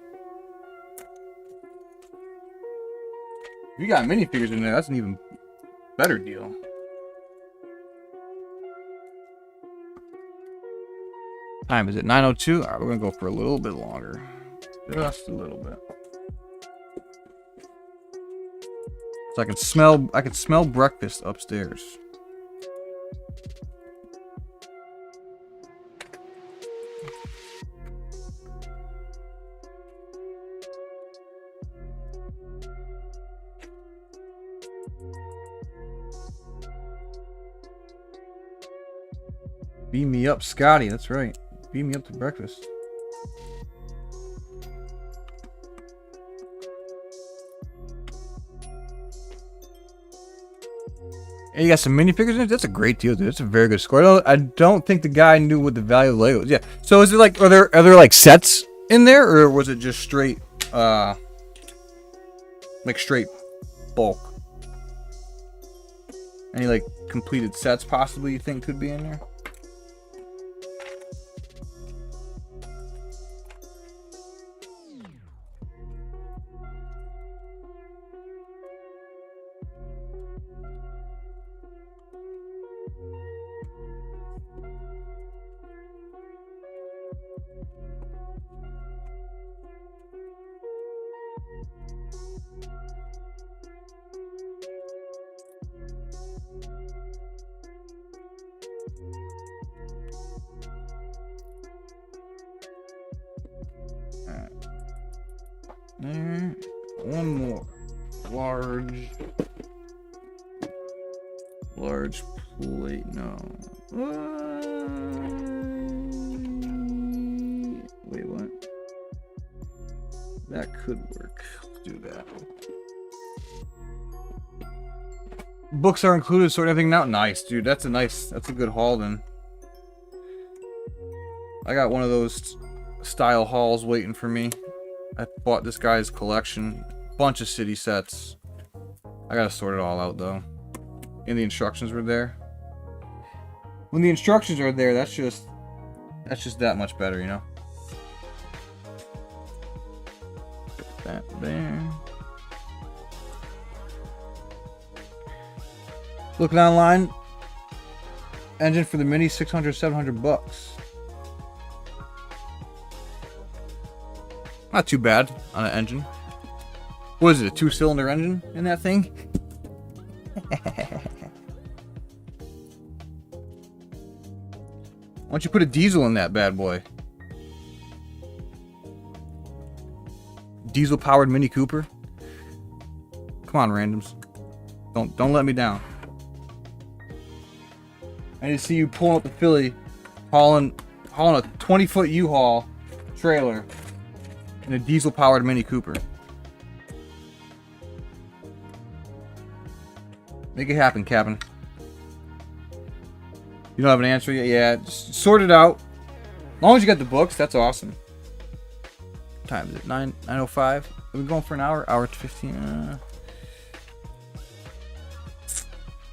If you got minifigures in there, that's an even better deal. Time is it? 9:02. All right, we're gonna go for a little bit longer, just a little bit. So I can smell breakfast upstairs. Beam me up, Scotty. That's right. Beam me up to breakfast. And you got some minifigures in it? That's a great deal, dude. That's a very good score. I don't think the guy knew what the value of Lego was. Yeah. So is it like, are there like sets in there, or was it just straight, like straight bulk? Any like completed sets possibly you think could be in there? There. One more. Large plate. No. Wait, what? That could work. Let's do that. Books are included, sort of everything out. Nice, dude. That's a good haul then. I got one of those style hauls waiting for me. I bought this guy's collection. Bunch of city sets. I gotta sort it all out though. And the instructions were there. When the instructions are there, that's just that much better, you know? Put that there. Looking online. Engine for the Mini, 600, 700 bucks. Not too bad on an engine. What is it, a 2-cylinder engine in that thing? Why don't you put a diesel in that bad boy? Diesel powered Mini Cooper? Come on, randoms. Don't let me down. I need to see you pulling up the Philly, hauling a 20-foot U-Haul trailer in a diesel powered Mini Cooper. Make it happen, Captain. You don't have an answer yet? Yeah, just sort it out. As long as you got the books, that's awesome. What time is it? 9:05? Are we going for an hour? Hour 15?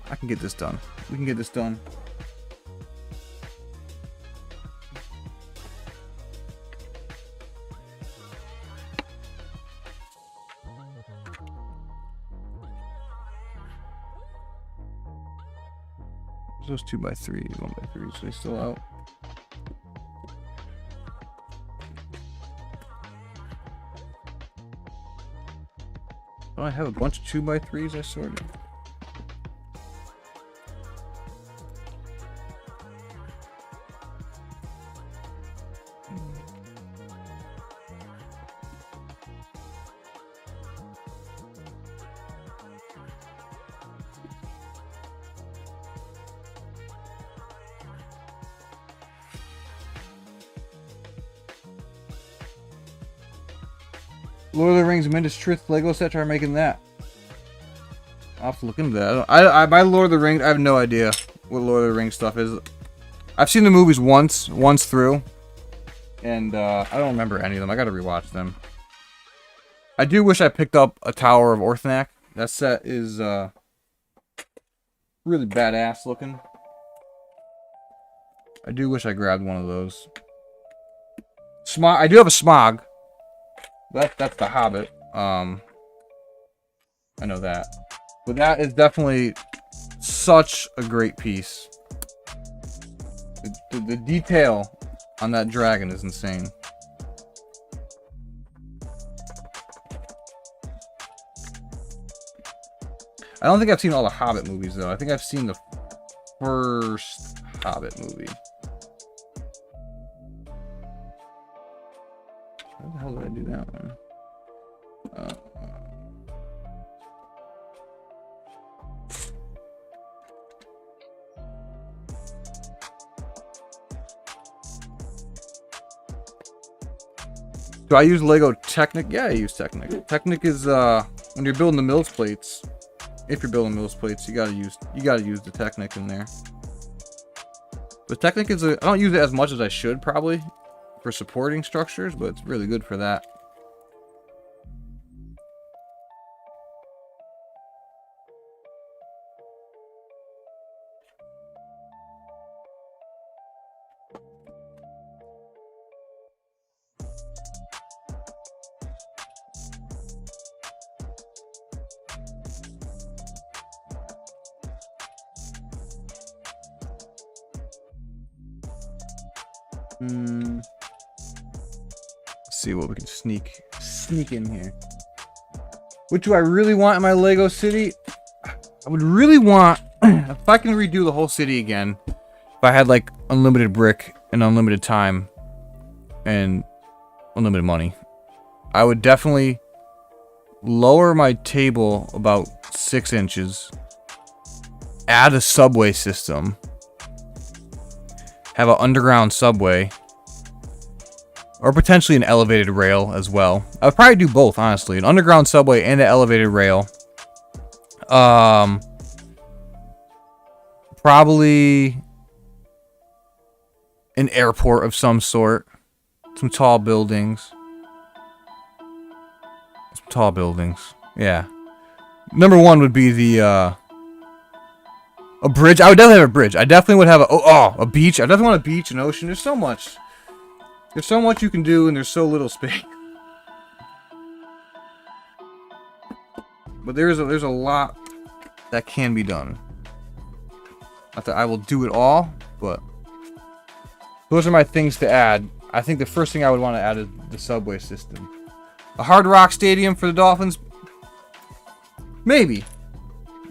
I can get this done. We can get this done. Those 2x3s, 1x3s, so they still out. Oh, I have a bunch of 2x3s I sorted. Lord of the Rings Midas Tirith Lego set, try making that. I'll have to look into that. My Lord of the Rings, I have no idea what Lord of the Rings stuff is. I've seen the movies once through, and I don't remember any of them. I gotta rewatch them. I do wish I picked up a Tower of Orthanc. That set is really badass looking. I do wish I grabbed one of those. I do have a Smog. That's the Hobbit. I know that. But that is definitely such a great piece. The detail on that dragon is insane. I don't think I've seen all the Hobbit movies, though. I think I've seen the first Hobbit movie. How the hell did I do that one? Do I use Lego Technic? Yeah, I use Technic. Technic is when you're building the Mills plates. If you're building Mills plates, you gotta use the Technic in there. But Technic is I don't use it as much as I should probably for supporting structures, but it's really good for that. Let's see what we can sneak in here. What do I really want in my Lego city? I would really want, if I can redo the whole city again, if I had like unlimited brick and unlimited time and unlimited money, I would definitely lower my table about 6 inches, add a subway system, have an underground subway, or potentially an elevated rail as well. I would probably do both, honestly. An underground subway and an elevated rail. Probably an airport of some sort. Some tall buildings. Some tall buildings. Yeah. Number one would be the, a bridge. I would definitely have a bridge. I definitely would have a beach. I definitely want a beach, an ocean. There's so much. There's so much you can do, and there's so little space. But there's a lot that can be done. Not that I will do it all, but those are my things to add. I think the first thing I would want to add is the subway system. A Hard Rock Stadium for the Dolphins? Maybe.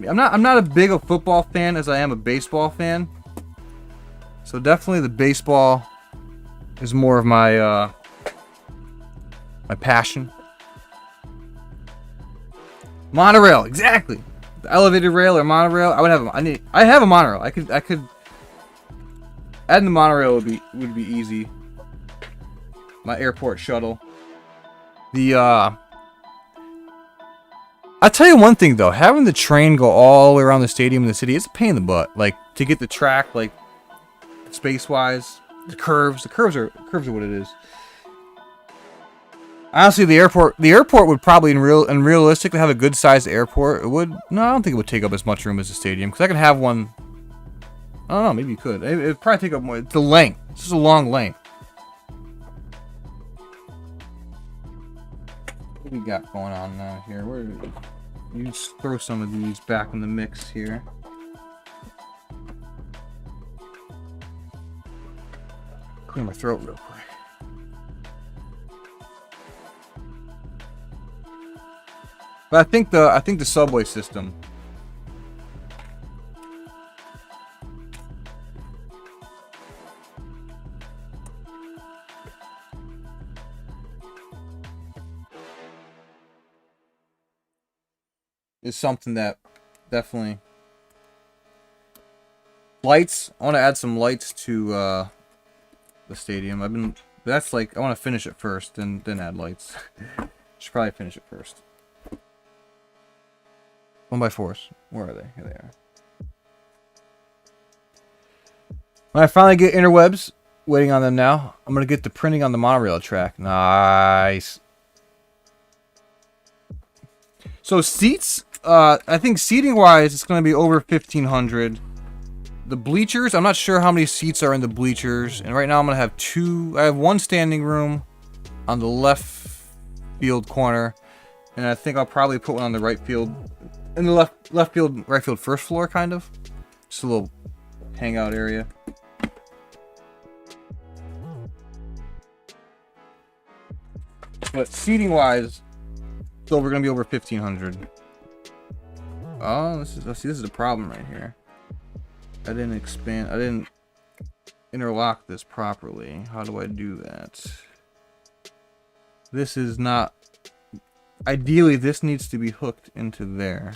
I'm not as big a football fan as I am a baseball fan. So definitely the baseball is more of my my passion. Monorail, exactly. The elevated rail or monorail. I would have. I have a monorail. I could. Adding the monorail would be easy. My airport shuttle. I'll tell you one thing though. Having the train go all the way around the stadium in the city is a pain in the butt. Like to get the track, like space wise, the curves are what it is. Honestly, the airport would probably realistic to have a good sized airport. It would. No, I don't think it would take up as much room as a stadium because I could have one. I don't know. Maybe you could. It'd probably take up more. It's the length. It's just a long length. What do we got going on now here? You just throw some of these back in the mix here. Clear my throat real quick. But I think the subway system is something that definitely lights. I want to add some lights to the stadium. That's like I want to finish it first, then add lights. Should probably finish it first. 1x4s. Where are they? Here they are. When I finally get interwebs, waiting on them now, I'm going to get the printing on the monorail track. Nice. So seats, I think seating-wise, it's going to be over 1,500. The bleachers, I'm not sure how many seats are in the bleachers. And right now I'm going to have I have one standing room on the left field corner. And I think I'll probably put one on the right field. In the left field, right field first floor, kind of. Just a little hangout area. But seating-wise, it's going to be over 1,500. Oh, this is a problem right here. I didn't interlock this properly. How do I do that? This is not... Ideally, this needs to be hooked into there.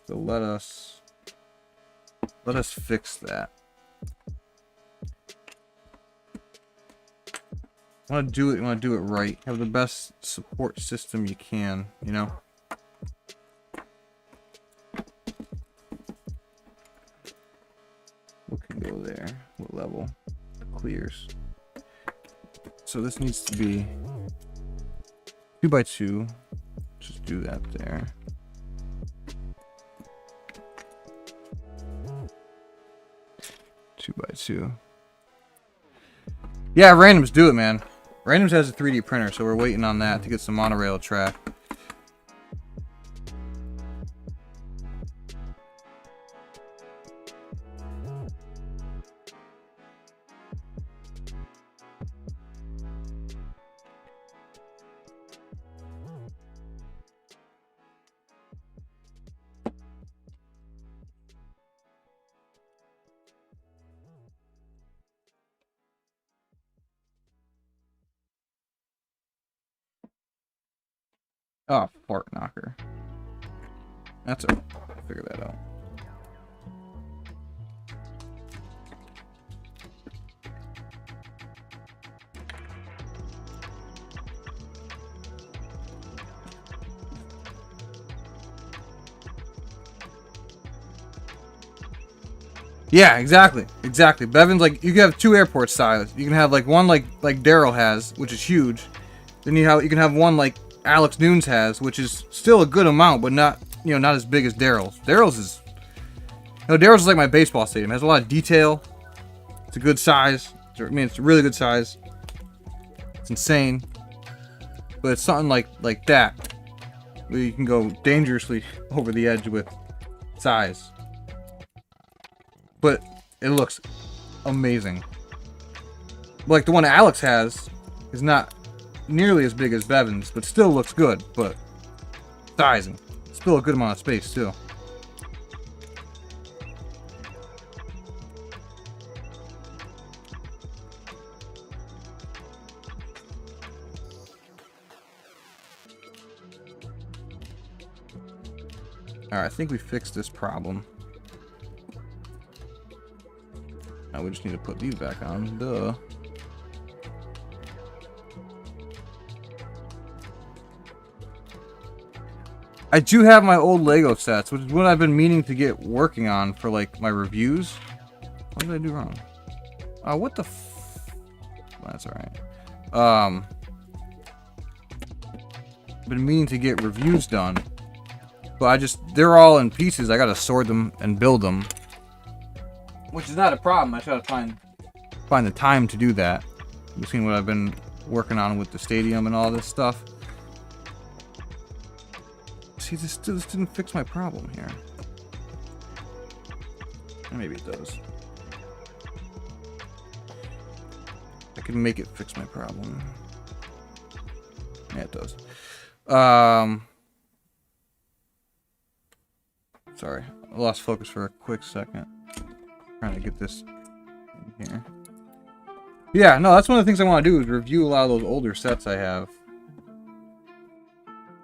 So let us fix that. You want to do it right. Have the best support system you can, you know? What can go there? What level? Clears. So this needs to be 2x2. Just do that there. Two by two. Yeah, Randoms, do it, man. Randoms has a 3D printer, so we're waiting on that to get some monorail track. Oh, fart knocker. That's a figure that out. Yeah, exactly. Exactly. Bevan's like, you can have 2 airport styles. You can have like one like Daryl has, which is huge. Then you can have one like Alex Nunes has, which is still a good amount, but not, you know, not as big as Daryl's. Daryl's is, Daryl's is like my baseball stadium. It has a lot of detail. It's a good size. I mean, it's a really good size. It's insane. But it's something like that, where you can go dangerously over the edge with size. But it looks amazing. Like the one Alex has is not nearly as big as Bevan's, but still looks good. But sizing, still a good amount of space too. Alright, I think we fixed this problem. Now we just need to put these back on. Duh. I do have my old Lego sets, which is what I've been meaning to get working on for like my reviews. What did I do wrong? Oh, what the that's alright. Been meaning to get reviews done. But they're all in pieces. I gotta sort them and build them. Which is not a problem. I just gotta find the time to do that. You've seen what I've been working on with the stadium and all this stuff. See, this didn't fix my problem here. Maybe it does. I can make it fix my problem. Yeah, it does. Sorry, I lost focus for a quick second. Trying to get this in here. Yeah, no, that's one of the things I want to do is review a lot of those older sets I have.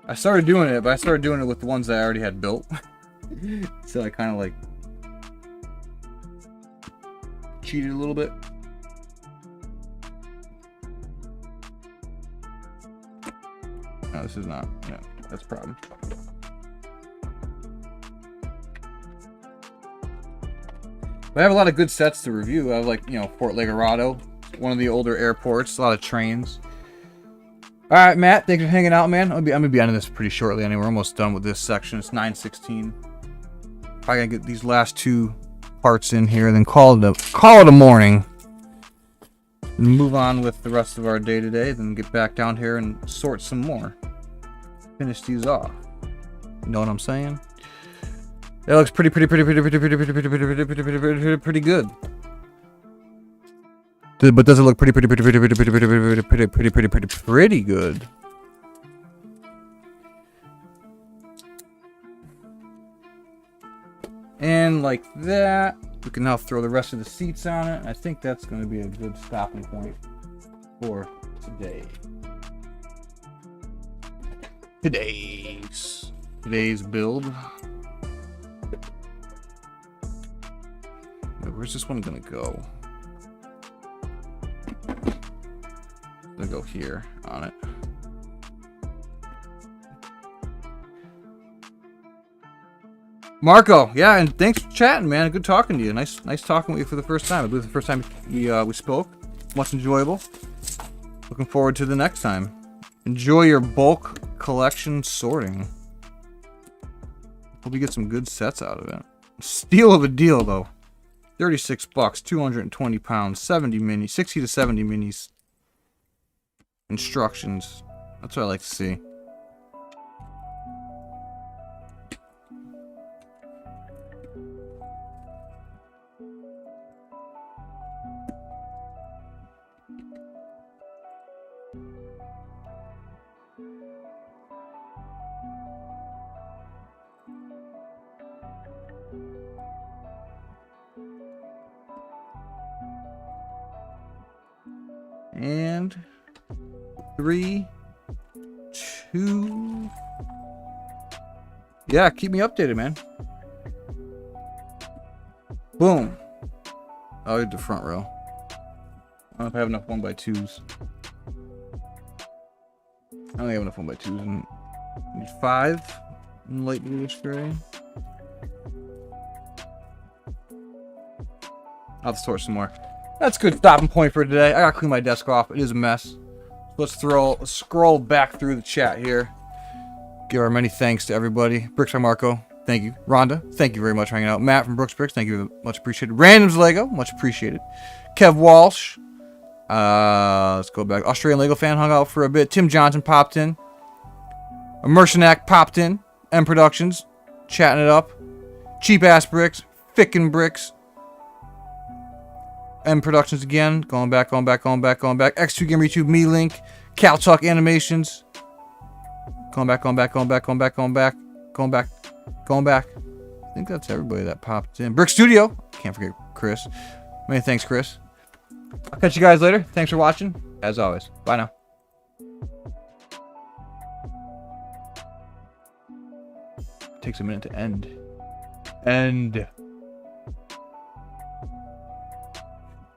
I started doing it, but I started doing it with the ones that I already had built. So I kind of like cheated a little bit. No, this is not. No, that's a problem. But I have a lot of good sets to review. I have like, Fort Legorado, one of the older airports, a lot of trains. All right, Matt, thanks for hanging out, man. I'm gonna be ending this pretty shortly anyway. We're almost done with this section. It's 9:16. Probably gonna get these last 2 parts in here, and then call it a morning. And move on with the rest of our day today. Then get back down here and sort some more. Finish these off. You know what I'm saying? It looks pretty good. But does it look pretty good? And like that, we can now throw the rest of the seats on it. I think that's going to be a good stopping point for today. Today's build. Where's this one gonna go? Gonna go here on it. Marco, yeah, and thanks for chatting, man. Good talking to you. Nice talking with you for the first time. I believe the first time we spoke. Much enjoyable. Looking forward to the next time. Enjoy your bulk collection sorting. Hope you get some good sets out of it. Steal of a deal though. 36 bucks, 220 pounds, 70 minis, 60 to 70 minis. Instructions. That's what I like to see. And 3, 2, Yeah, keep me updated, man. Boom. I'll get the front row. I don't know if I have enough 1x2s. I only have enough 1x2s. And need 5 in light bluish gray. I'll have to sort some more. That's a good stopping point for today. I gotta clean my desk off. It is a mess. Let's scroll back through the chat here. Give our many thanks to everybody. Bricks by Marco, thank you. Rhonda, thank you very much for hanging out. Matt from Brooks Bricks, thank you, much appreciated. Randoms Lego, much appreciated. Kev Walsh, let's go back. Australian Lego fan hung out for a bit. Tim Johnson popped in. Mercenac popped in. M Productions, chatting it up. Cheap Ass Bricks, Fickin' Bricks. M Productions again, going back. X2 Gamer YouTube, Me Link, Cal Talk Animations. Going back. I think that's everybody that popped in. Brick Studio. Can't forget Chris. Many thanks, Chris. I'll catch you guys later. Thanks for watching. As always. Bye now. Takes a minute to end.